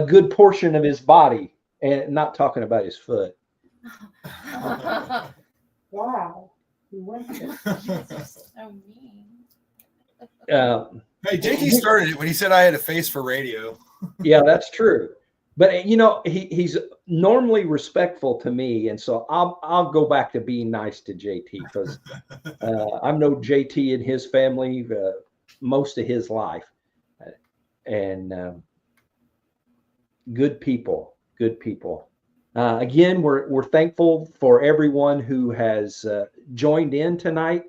good portion of his body, and not talking about his foot. Wow. You went there. So mean. Hey, JT started it when he said I had a face for radio. Yeah, that's true. But he's normally respectful to me, and so I'll go back to being nice to JT because I've known JT and his family most of his life, and good people. Again, we're thankful for everyone who has joined in tonight.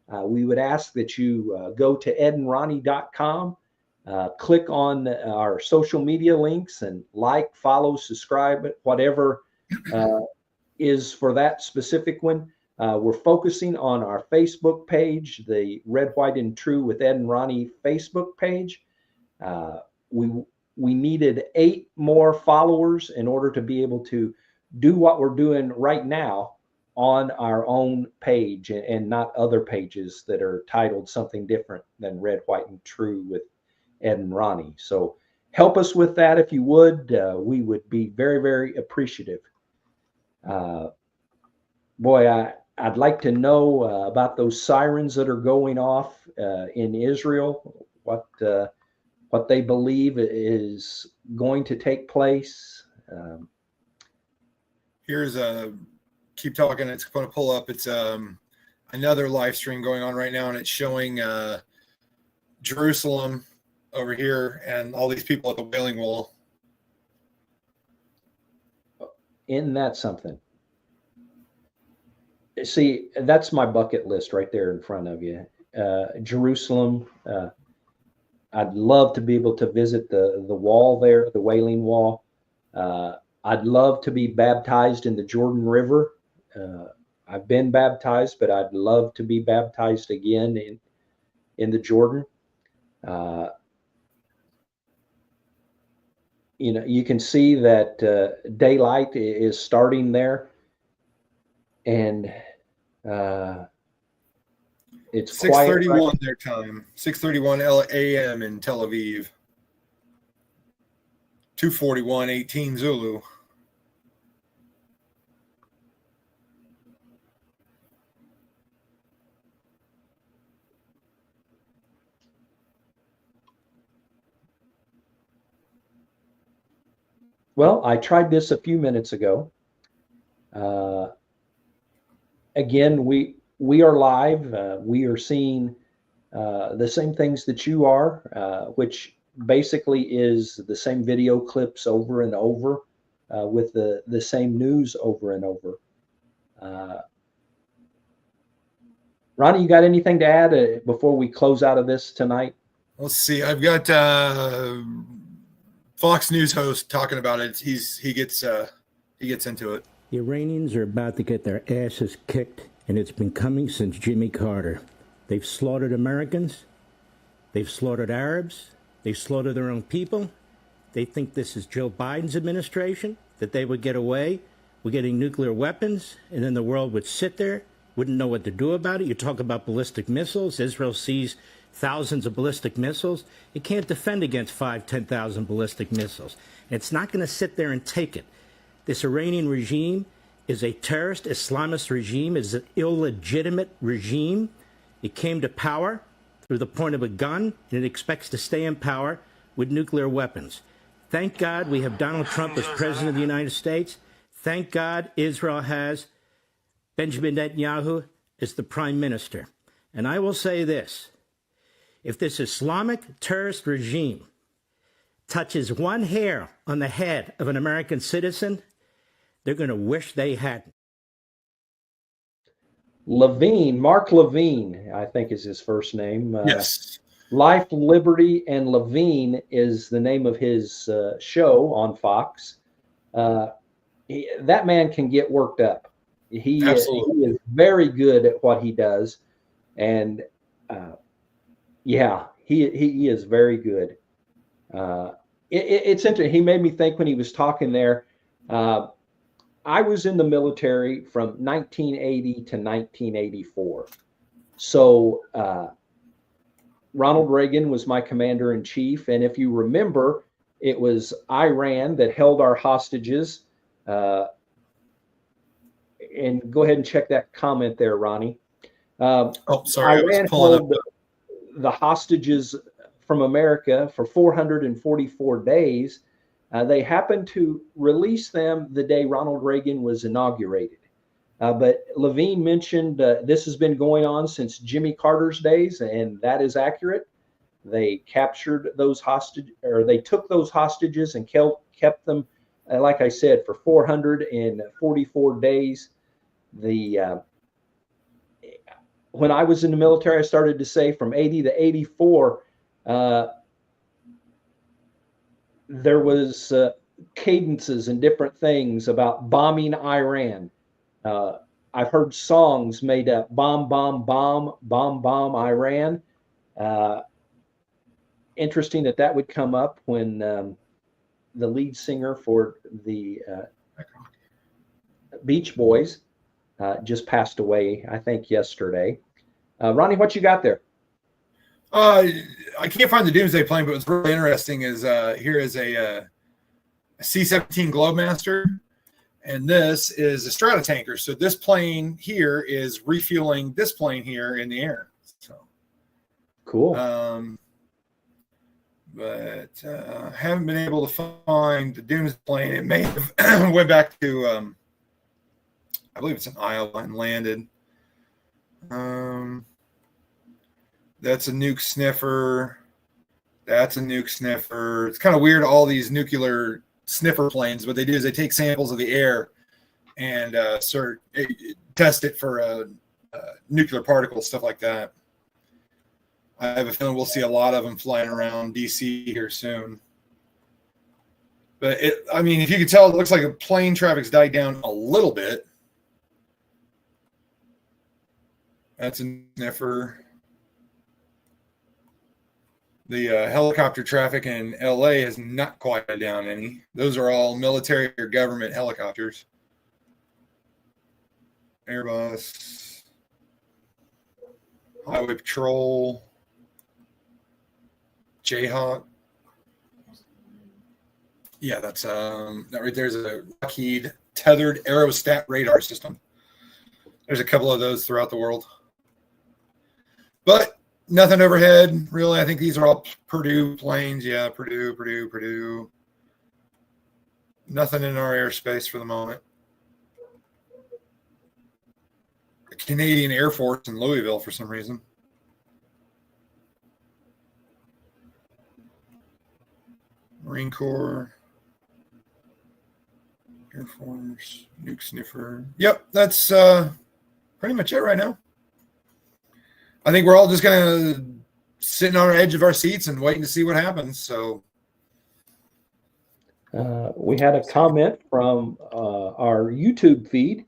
We would ask that you go to edandronnie.com. Click on our social media links and like, follow, subscribe, whatever is for that specific one. We're focusing on our Facebook page, the Red, White, and True with Ed and Ronnie Facebook page. We needed 8 more followers in order to be able to do what we're doing right now on our own page and not other pages that are titled something different than Red, White, and True with Ed and Ronnie. So help us with that if you would. We would be very, very appreciative. Boy, I'd like to know about those sirens that are going off in Israel, what they believe is going to take place. Here's keep talking. It's going to pull up. It's another live stream going on right now, and it's showing Jerusalem over here and all these people at the Wailing Wall. Isn't that something? See, that's my bucket list right there in front of you. Jerusalem. I'd love to be able to visit the wall there, the Wailing Wall. I'd love to be baptized in the Jordan River. I've been baptized, but I'd love to be baptized again in the Jordan. You can see that daylight is starting there, and it's 6:31 their time. 6:31 a.m. in Tel Aviv. 2:41:18 Zulu. Well, I tried this a few minutes ago. Again, we are live. We are seeing the same things that you are, which basically is the same video clips over and over with the same news over and over. Ronnie, you got anything to add before we close out of this tonight? Let's see. I've got Fox News host talking about it. He gets into it. The Iranians are about to get their asses kicked, and it's been coming since Jimmy Carter. They've slaughtered Americans. They've slaughtered Arabs. They've slaughtered their own people. They think this is Joe Biden's administration, that they would get away with getting nuclear weapons, and then the world would sit there, wouldn't know what to do about it. You talk about ballistic missiles. Israel sees thousands of ballistic missiles. It can't defend against 10,000 ballistic missiles. And it's not going to sit there and take it. This Iranian regime is a terrorist Islamist regime. It's an illegitimate regime. It came to power through the point of a gun, and it expects to stay in power with nuclear weapons. Thank God we have Donald Trump as president of the United States. Thank God Israel has Benjamin Netanyahu as the prime minister. And I will say this. If this Islamic terrorist regime touches one hair on the head of an American citizen, they're going to wish they hadn't. Levine, Mark Levine, I think is his first name. Yes. Life, Liberty, and Levine is the name of his show on Fox. That man can get worked up. He is very good at what he does. And yeah, he is very good. It's interesting. He made me think when he was talking there. I was in the military from 1980 to 1984. So Ronald Reagan was my commander in chief. And if you remember, it was Iran that held our hostages. And go ahead and check that comment there, Ronnie. Sorry, Iran held the hostages from America for 444 days. They happened to release them the day Ronald Reagan was inaugurated. But Levine mentioned this has been going on since Jimmy Carter's days, and that is accurate. They captured those they took those hostages and kept them, like I said, for 444 days. When I was in the military, I started to say from 80 to 84, there was cadences and different things about bombing Iran. I've heard songs made up, bomb, bomb, bomb, bomb, bomb, Iran. Interesting that would come up when the lead singer for the Beach Boys just passed away, I think, yesterday. Ronnie, what you got there? I can't find the Doomsday plane, but what's really interesting is here is a C-17 Globemaster, and this is a Stratotanker. So this plane here is refueling this plane here in the air. So cool. But haven't been able to find the Doomsday plane. It may have went back to I believe it's in Iowa and landed. That's a nuke sniffer. That's a nuke sniffer. It's kind of weird, all these nuclear sniffer planes. What they do is they take samples of the air and test it for nuclear particles, stuff like that. I have a feeling we'll see a lot of them flying around DC here soon. But I mean, if you could tell, it looks like a plane traffic's died down a little bit. That's a sniffer. The helicopter traffic in LA has not quite died down any. Those are all military or government helicopters. Airbus, Highway Patrol, Jayhawk. Yeah, that's that right there's a Lockheed tethered aerostat radar system. There's a couple of those throughout the world. But nothing overhead, really. I think these are all Purdue planes. Yeah, Purdue. Nothing in our airspace for the moment. The Canadian Air Force in Louisville for some reason. Marine Corps. Air Force. Nuke sniffer. Yep, that's pretty much it right now. I think we're all just going to sit on the edge of our seats and waiting to see what happens. So we had a comment from our YouTube feed.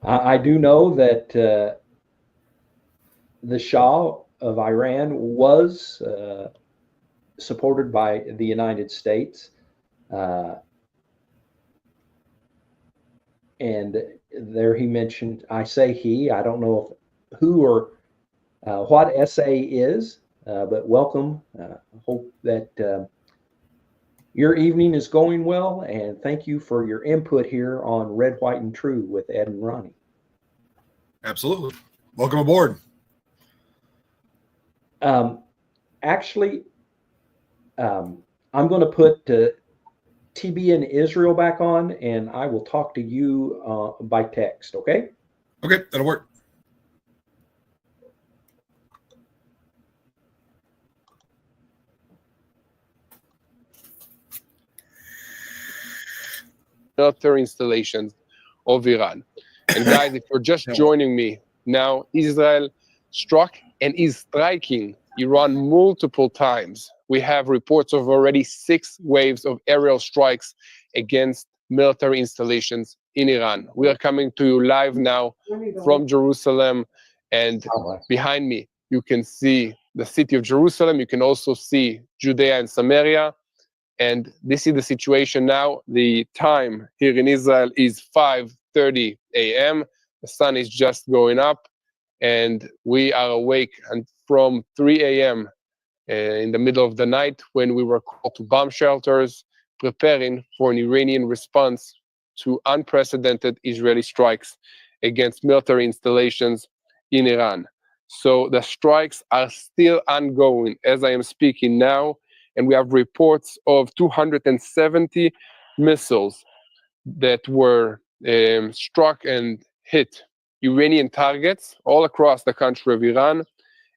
I do know that the Shah of Iran was supported by the United States. And there he mentioned, I say he, I don't know if who or what SA is, but welcome. Hope that your evening is going well, and thank you for your input here on Red, White, and True with Ed and Ronnie. Absolutely. Welcome aboard. Actually, I'm going to put TB in Israel back on, and I will talk to you by text, okay? Okay, that'll work. Military installations of Iran. And guys, if you're just joining me now, Israel struck and is striking Iran multiple times. We have reports of already 6 waves of aerial strikes against military installations in Iran. We are coming to you live now from Jerusalem, and behind me you can see the city of Jerusalem. You can also see Judea and Samaria. And this is the situation now. The time here in Israel is 5:30 a.m. The sun is just going up, and we are awake and from 3 a.m. In the middle of the night when we were called to bomb shelters, preparing for an Iranian response to unprecedented Israeli strikes against military installations in Iran. So the strikes are still ongoing as I am speaking now, and we have reports of 270 missiles that were struck and hit Iranian targets all across the country of Iran.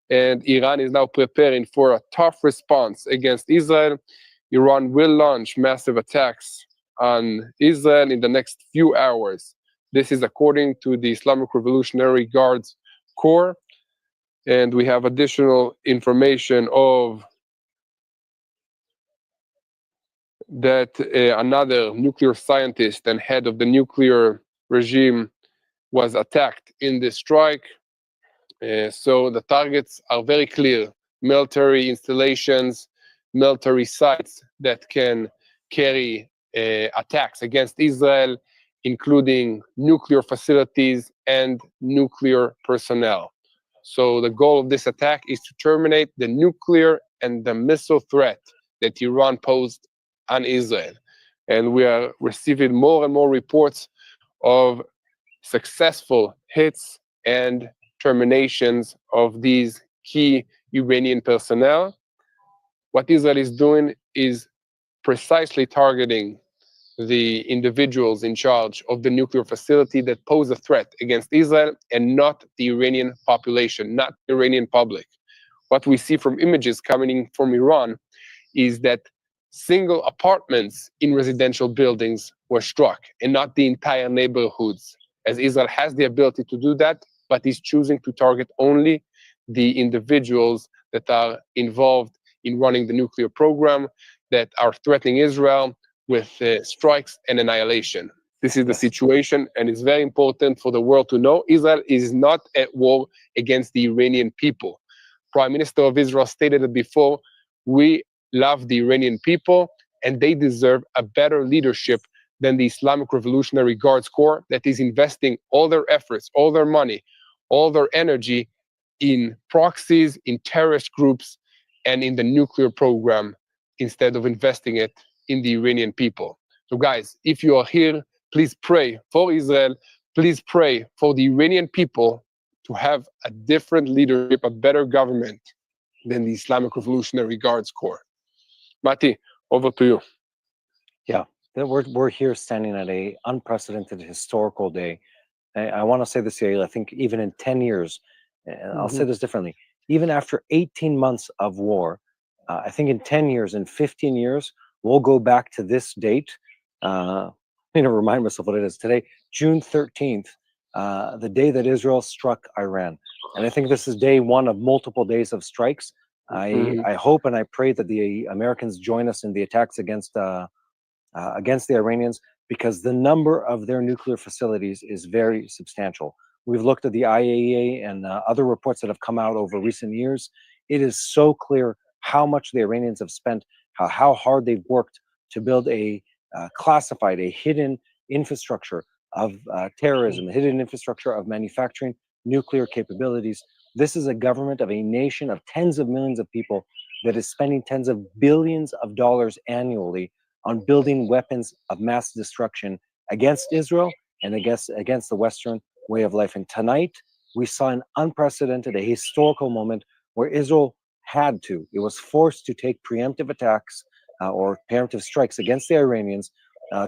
And Iran is now preparing for a tough response against Israel. Iran will launch massive attacks on Israel in the next few hours. This is according to the Islamic Revolutionary Guards Corps. And we have additional information of that another nuclear scientist and head of the nuclear regime was attacked in this strike. So the targets are very clear: military installations, military sites that can carry attacks against Israel, including nuclear facilities and nuclear personnel. So the goal of this attack is to terminate the nuclear and the missile threat that Iran posed on Israel. And we are receiving more and more reports of successful hits and terminations of these key Iranian personnel. What Israel is doing is precisely targeting the individuals in charge of the nuclear facility that pose a threat against Israel and not the Iranian population, not the Iranian public. What we see from images coming from Iran is that single apartments in residential buildings were struck and not the entire neighborhoods, as Israel has the ability to do that, but is choosing to target only the individuals that are involved in running the nuclear program, that are threatening Israel with strikes and annihilation. This is the situation, and it's very important for the world to know Israel is not at war against the Iranian people. Prime Minister of Israel stated it before: we love the Iranian people, and they deserve a better leadership than the Islamic Revolutionary Guards Corps that is investing all their efforts, all their money, all their energy in proxies, in terrorist groups, and in the nuclear program instead of investing it in the Iranian people. So guys, if you are here, please pray for Israel. Please pray for the Iranian people to have a different leadership, a better government than the Islamic Revolutionary Guards Corps. Mati, over to you. Yeah, we're here standing at a unprecedented historical day. I want to say this here, I think even in 10 years, and I'll say this differently, even after 18 months of war, I think in 10 years, in 15 years, we'll go back to this date. I need to remind myself what it is today, June 13th, the day that Israel struck Iran. And I think this is day one of multiple days of strikes. I hope and I pray that the Americans join us in the attacks against the Iranians, because the number of their nuclear facilities is very substantial. We've looked at the IAEA and other reports that have come out over recent years. It is so clear how much the Iranians have spent, how hard they've worked to build a classified, a hidden infrastructure of terrorism, a hidden infrastructure of manufacturing nuclear capabilities. This is a government of a nation of tens of millions of people that is spending tens of billions of dollars annually on building weapons of mass destruction against Israel and against the Western way of life. And tonight, we saw an unprecedented, a historical moment where Israel it was forced to take preemptive attacks or preemptive strikes against the Iranians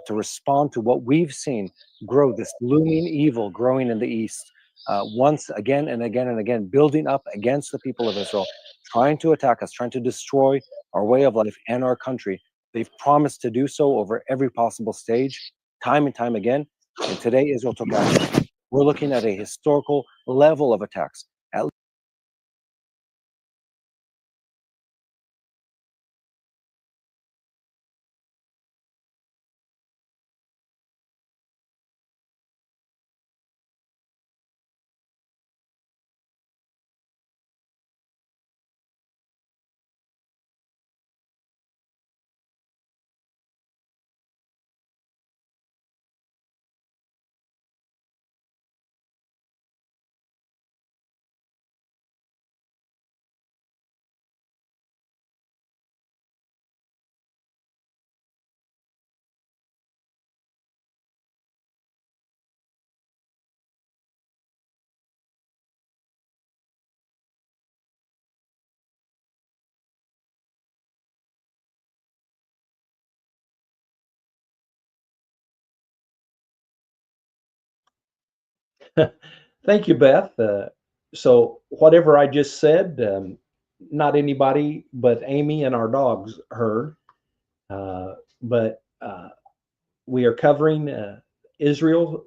to respond to what we've seen grow, this looming evil growing in the East, once again and again and again, building up against the people of Israel, trying to attack us, trying to destroy our way of life and our country. They've promised to do so over every possible stage, time and time again. And today, Israel took action. We're looking at a historical level of attacks. Thank you, Beth. So whatever I just said, not anybody but Amy and our dogs heard. But we are covering Israel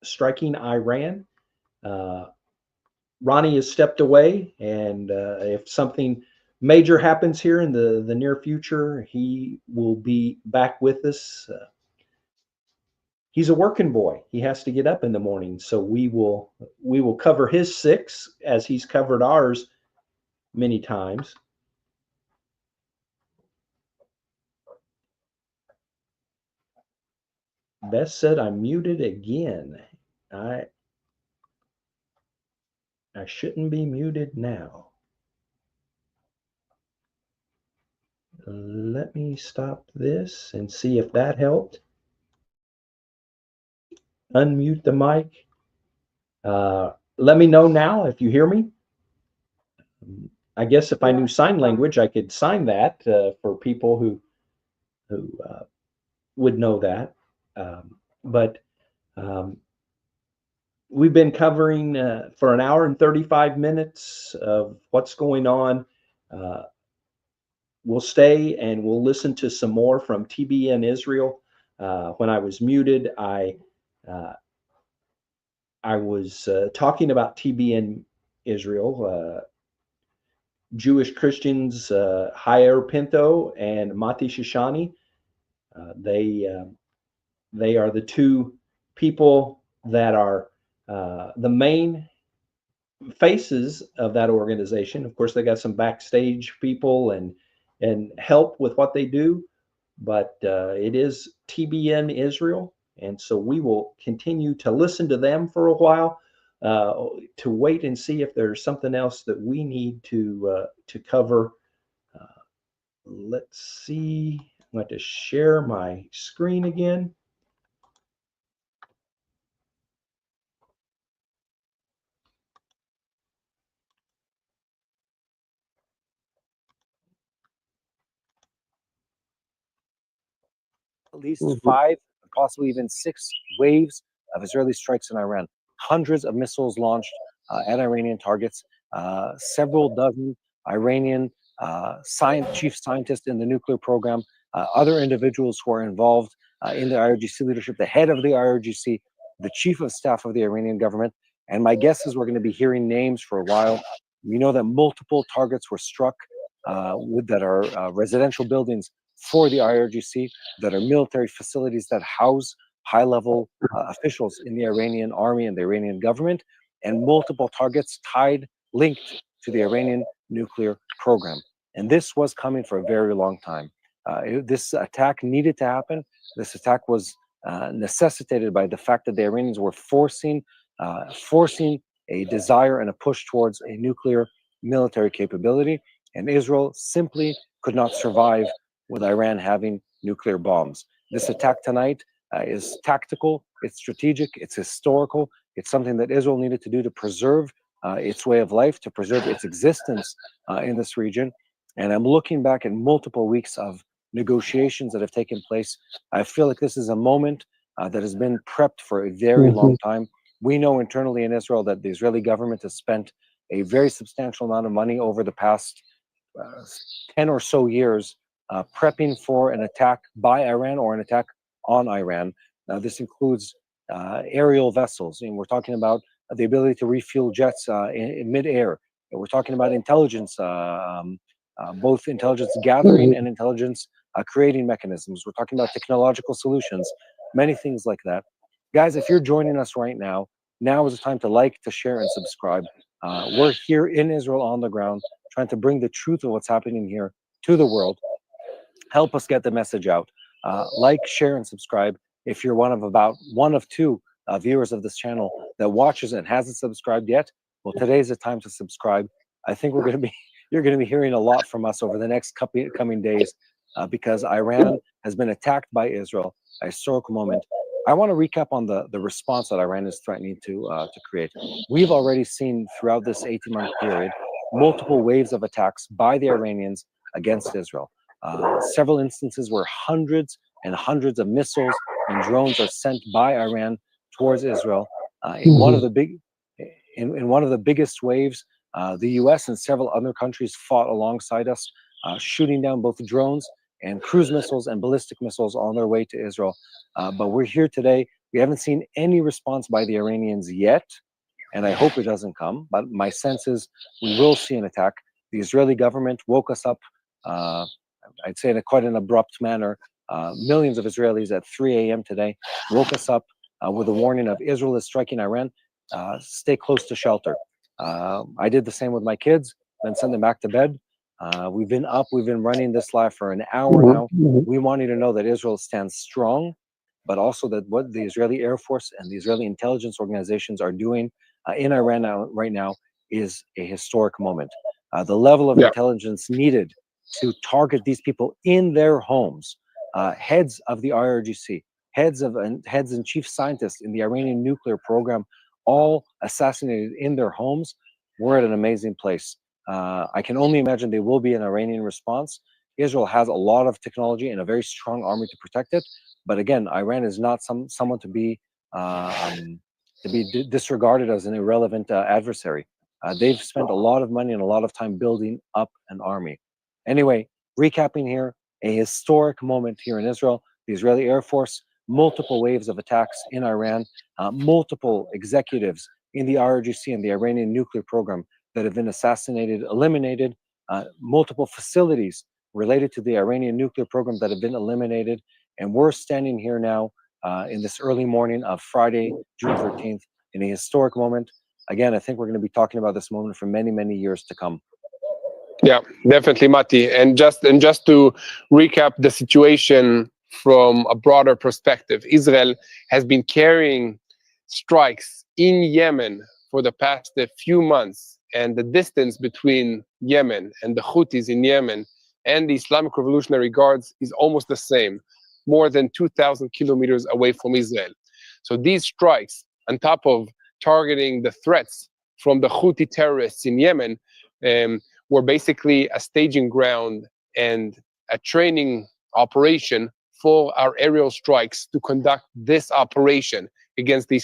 striking Iran. Ronnie has stepped away, and if something major happens here in the near future, he will be back with us. He's a working boy. He has to get up in the morning, so we will cover his 6 as he's covered ours many times. Beth said I'm muted again. I shouldn't be muted now. Let me stop this and see if that helped. Unmute the mic. Let me know now if you hear me. I guess if I knew sign language, I could sign that for people who would know that. But we've been covering for an hour and 35 minutes of what's going on. We'll stay and we'll listen to some more from TBN Israel. When I was muted, I was talking about TBN Israel, Jewish Christians, Jair Pinto and Mati Shoshani. They are the 2 people that are the main faces of that organization. Of course, they got some backstage people and help with what they do, but it is TBN Israel. And so we will continue to listen to them for a while, to wait and see if there's something else that we need to cover. Let's see. I'm going to share my screen again. At least 5, possibly even 6 waves of Israeli strikes in Iran. Hundreds of missiles launched at Iranian targets. Several dozen Iranian chief scientists in the nuclear program, other individuals who are involved in the IRGC leadership, the head of the IRGC, the chief of staff of the Iranian government. And my guess is we're going to be hearing names for a while. We know that multiple targets were struck that are residential buildings for the IRGC, that are military facilities that house high-level officials in the Iranian army and the Iranian government, and multiple targets linked to the Iranian nuclear program. And this was coming for a very long time. This attack needed to happen. This attack was necessitated by the fact that the Iranians were forcing a desire and a push towards a nuclear military capability, and Israel simply could not survive with Iran having nuclear bombs. This attack tonight is tactical, it's strategic, it's historical. It's something that Israel needed to do to preserve its way of life, to preserve its existence in this region. And I'm looking back at multiple weeks of negotiations that have taken place. I feel like this is a moment that has been prepped for a very long time. We know internally in Israel that the Israeli government has spent a very substantial amount of money over the past 10 or so years prepping for an attack by Iran or an attack on Iran. Now, this includes aerial vessels, and we're talking about the ability to refuel jets in midair. And we're talking about intelligence, both intelligence gathering and intelligence creating mechanisms. We're talking about technological solutions, many things like that. Guys, if you're joining us right now, now is the time to like, to share, and subscribe. We're here in Israel on the ground, trying to bring the truth of what's happening here to the world. Help us get the message out. Like, share, and subscribe. If you're one of 2 viewers of this channel that watches and hasn't subscribed yet, well, today's the time to subscribe. I think you're going to be hearing a lot from us over the next coming days because Iran has been attacked by Israel, a historical moment. I want to recap on the response that Iran is threatening to create. We've already seen throughout this 18-month period multiple waves of attacks by the Iranians against Israel. Several instances where hundreds and hundreds of missiles and drones are sent by Iran towards Israel. In one of the big, in one of the biggest waves, the U.S. and several other countries fought alongside us, shooting down both drones and cruise missiles and ballistic missiles on their way to Israel. But we're here today. We haven't seen any response by the Iranians yet, and I hope it doesn't come. But my sense is we will see an attack. The Israeli government woke us up, I'd say in quite an abrupt manner. Millions of Israelis at 3 a.m. today woke us up with a warning of Israel is striking Iran. Stay close to shelter. I did the same with my kids, then sent them back to bed. We've been up, we've been running this live for an hour now. We want you to know that Israel stands strong, but also that what the Israeli Air Force and the Israeli intelligence organizations are doing in Iran right now is a historic moment. The level of intelligence needed to target these people in their homes, heads of the IRGC, heads and chief scientists in the Iranian nuclear program, all assassinated in their homes. We're at an amazing place. I can only imagine there will be an Iranian response. Israel has a lot of technology and a very strong army to protect it. But again, Iran is not someone to be disregarded as an irrelevant adversary. They've spent a lot of money and a lot of time building up an army. Anyway, recapping here, a historic moment here in Israel. The Israeli Air Force, multiple waves of attacks in Iran, multiple executives in the IRGC and the Iranian nuclear program that have been assassinated, eliminated, multiple facilities related to the Iranian nuclear program that have been eliminated. And we're standing here now in this early morning of Friday, June 13th, in a historic moment. Again, I think we're going to be talking about this moment for many, many years to come. Yeah, definitely, Mati. And just to recap the situation from a broader perspective, Israel has been carrying strikes in Yemen for the past few months, and the distance between Yemen and the Houthis in Yemen and the Islamic Revolutionary Guards is almost the same, more than 2,000 kilometers away from Israel. So these strikes, on top of targeting the threats from the Houthi terrorists in Yemen, were basically a staging ground and a training operation for our aerial strikes to conduct this operation against the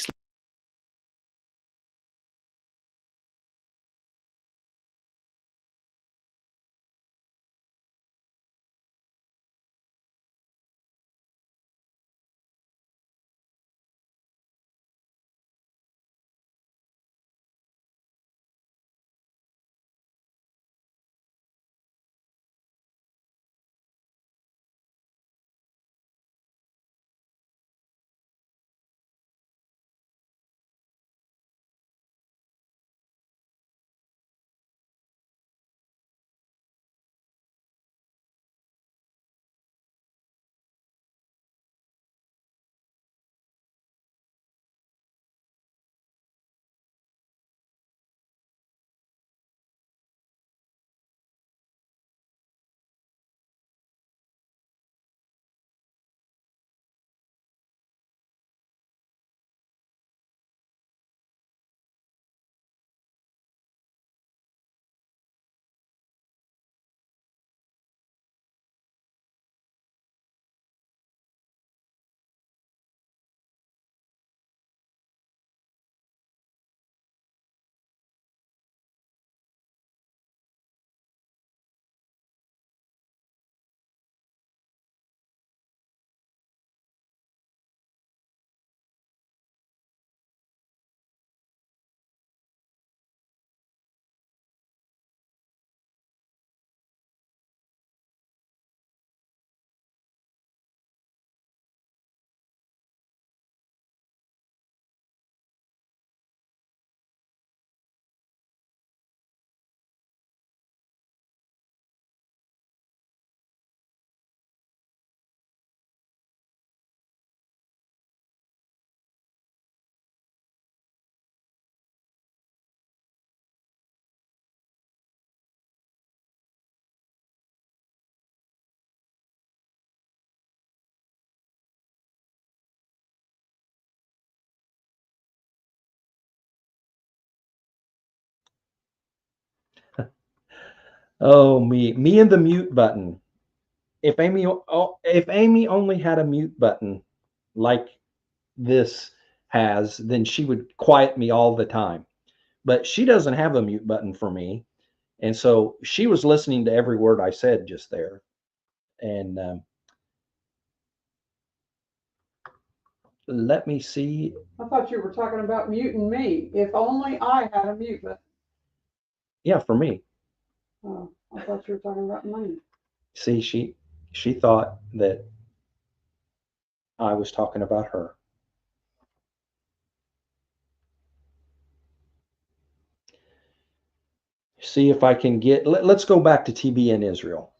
Oh, me and the mute button. If Amy only had a mute button like this, has, then she would quiet me all the time. But she doesn't have a mute button for me. And so she was listening to every word I said just there. And let me see. I thought you were talking about muting me. If only I had a mute button. Yeah, for me. Oh, I thought you were talking about me. See, she thought that I was talking about her. See if I can get, let's go back to TBN Israel.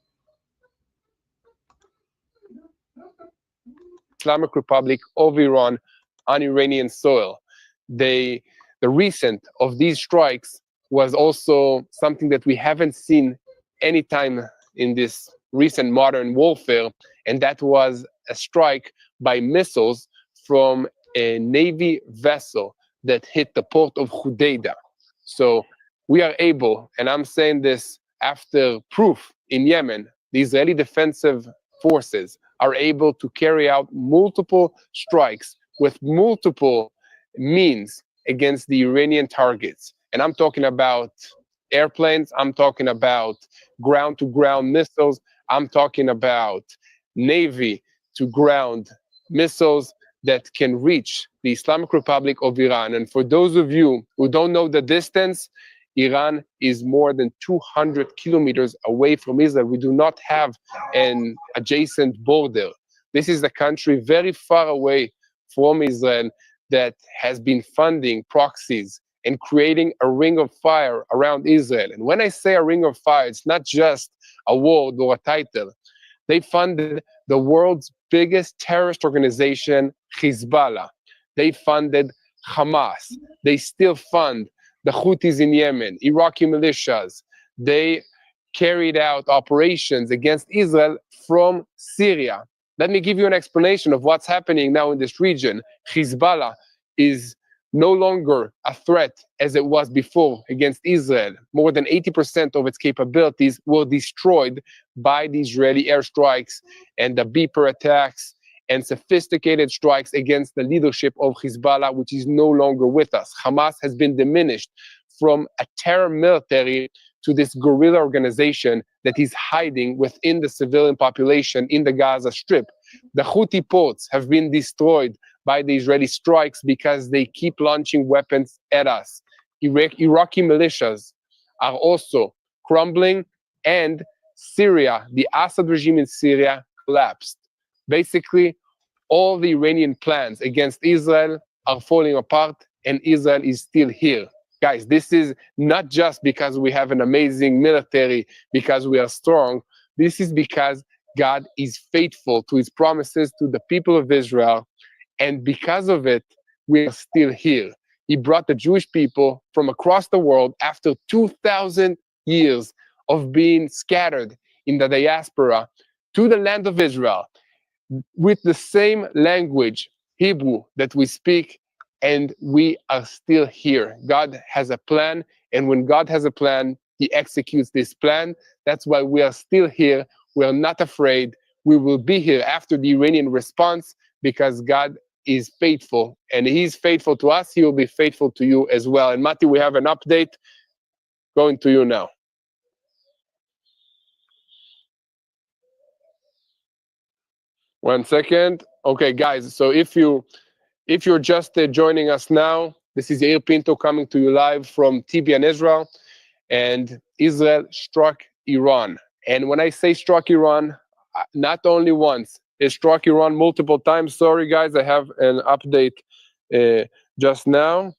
Islamic Republic of Iran on Iranian soil. The recent of these strikes was also something that we haven't seen any time in this recent modern warfare, and that was a strike by missiles from a Navy vessel that hit the port of Hodeidah. So we are able, and I'm saying this after proof in Yemen, the Israeli defensive forces are able to carry out multiple strikes with multiple means against the Iranian targets. And I'm talking about airplanes, I'm talking about ground-to-ground missiles, I'm talking about Navy-to-ground missiles that can reach the Islamic Republic of Iran. And for those of you who don't know the distance, Iran is more than 200 kilometers away from Israel. We do not have an adjacent border. This is a country very far away from Israel that has been funding proxies and creating a ring of fire around Israel. And when I say a ring of fire, it's not just a word or a title. They funded the world's biggest terrorist organization, Hezbollah. They funded Hamas. They still fund the Houthis in Yemen, Iraqi militias. They carried out operations against Israel from Syria. Let me give you an explanation of what's happening now in this region. Hezbollah is no longer a threat as it was before against Israel. More than 80% of its capabilities were destroyed by the Israeli airstrikes and the beeper attacks and sophisticated strikes against the leadership of Hezbollah, which is no longer with us. Hamas has been diminished from a terror military to this guerrilla organization that is hiding within the civilian population in the Gaza Strip. The Houthi ports have been destroyed by the Israeli strikes because they keep launching weapons at us. Iraqi militias are also crumbling, and Syria, the Assad regime in Syria, collapsed. Basically, all the Iranian plans against Israel are falling apart, and Israel is still here. Guys, this is not just because we have an amazing military, because we are strong. This is because God is faithful to his promises to the people of Israel, and because of it, we are still here. He brought the Jewish people from across the world after 2,000 years of being scattered in the diaspora to the land of Israel with the same language, Hebrew, that we speak, and we are still here. God has a plan, and when God has a plan, he executes this plan. That's why we are still here. We are not afraid. We will be here after the Iranian response because God is faithful, and he's faithful to us. He will be faithful to you as well. And Mati, we have an update going to you now. One second. Okay, guys. So if you're just joining us now, this is Yair Pinto coming to you live from TBN Israel, and Israel struck Iran. And when I say struck Iran, not only once, it struck Iran multiple times. Sorry, guys, I have an update just now.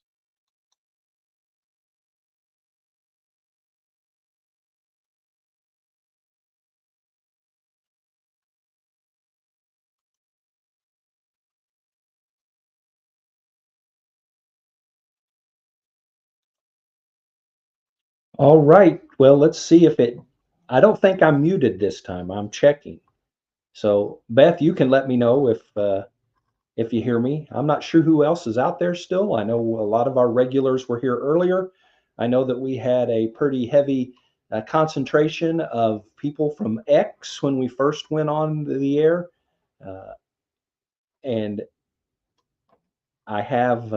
All right. Well, let's see if it, I don't think I'm muted this time. I'm checking. So Beth, you can let me know if you hear me. I'm not sure who else is out there still. I know a lot of our regulars were here earlier. I know that we had a pretty heavy concentration of people from X when we first went on the air. And I have,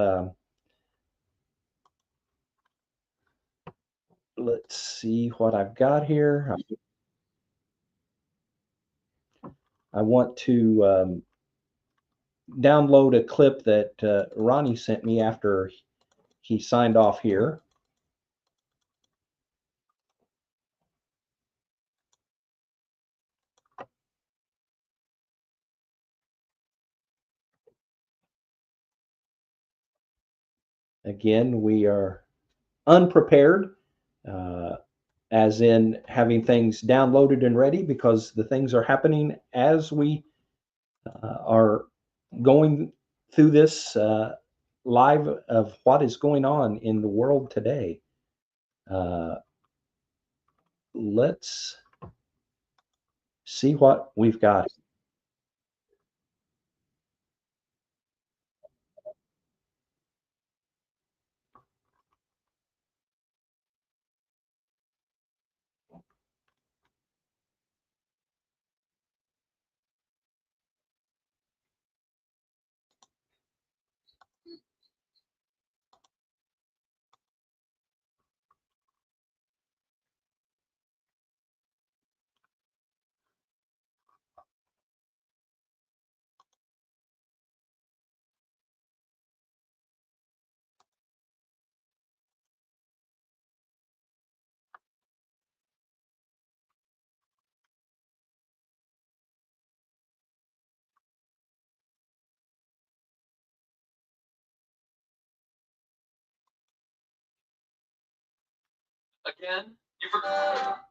let's see what I've got here. I want to download a clip that Ronnie sent me after he signed off here. Again, we are unprepared, as in having things downloaded and ready, because the things are happening as we are going through this live of what is going on in the world today. Let's see what we've got. Again, you forgot.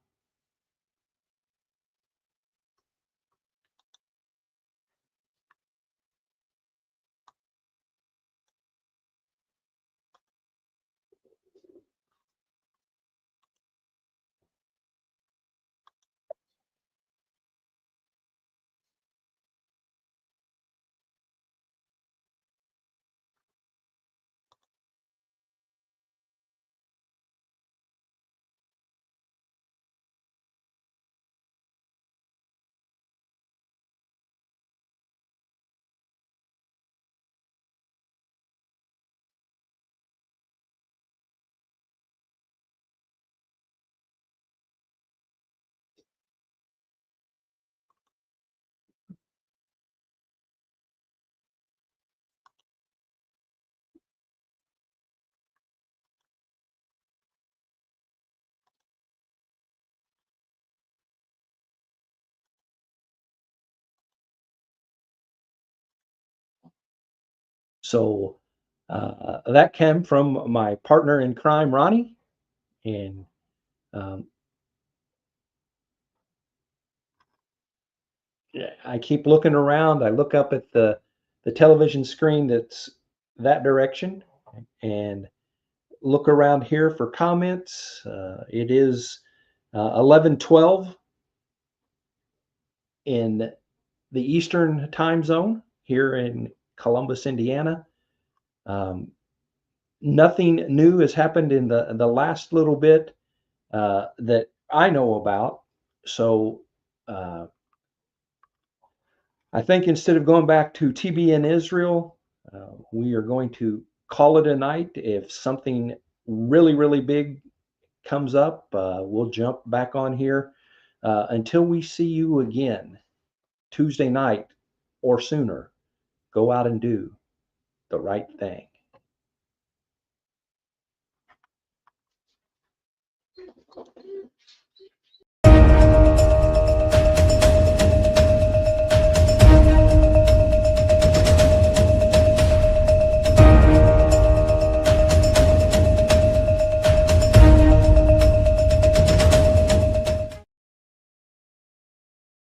So that came from my partner in crime, Ronnie, and I keep looking around. I look up at the television screen that's that direction, and look around here for comments. It is 11:12 in the Eastern time zone here in Columbus, Indiana. Nothing new has happened in the last little bit that I know about. So I think instead of going back to TBN Israel, we are going to call it a night. If something really, really big comes up, we'll jump back on here. Until we see you again Tuesday night or sooner, go out and do the right thing.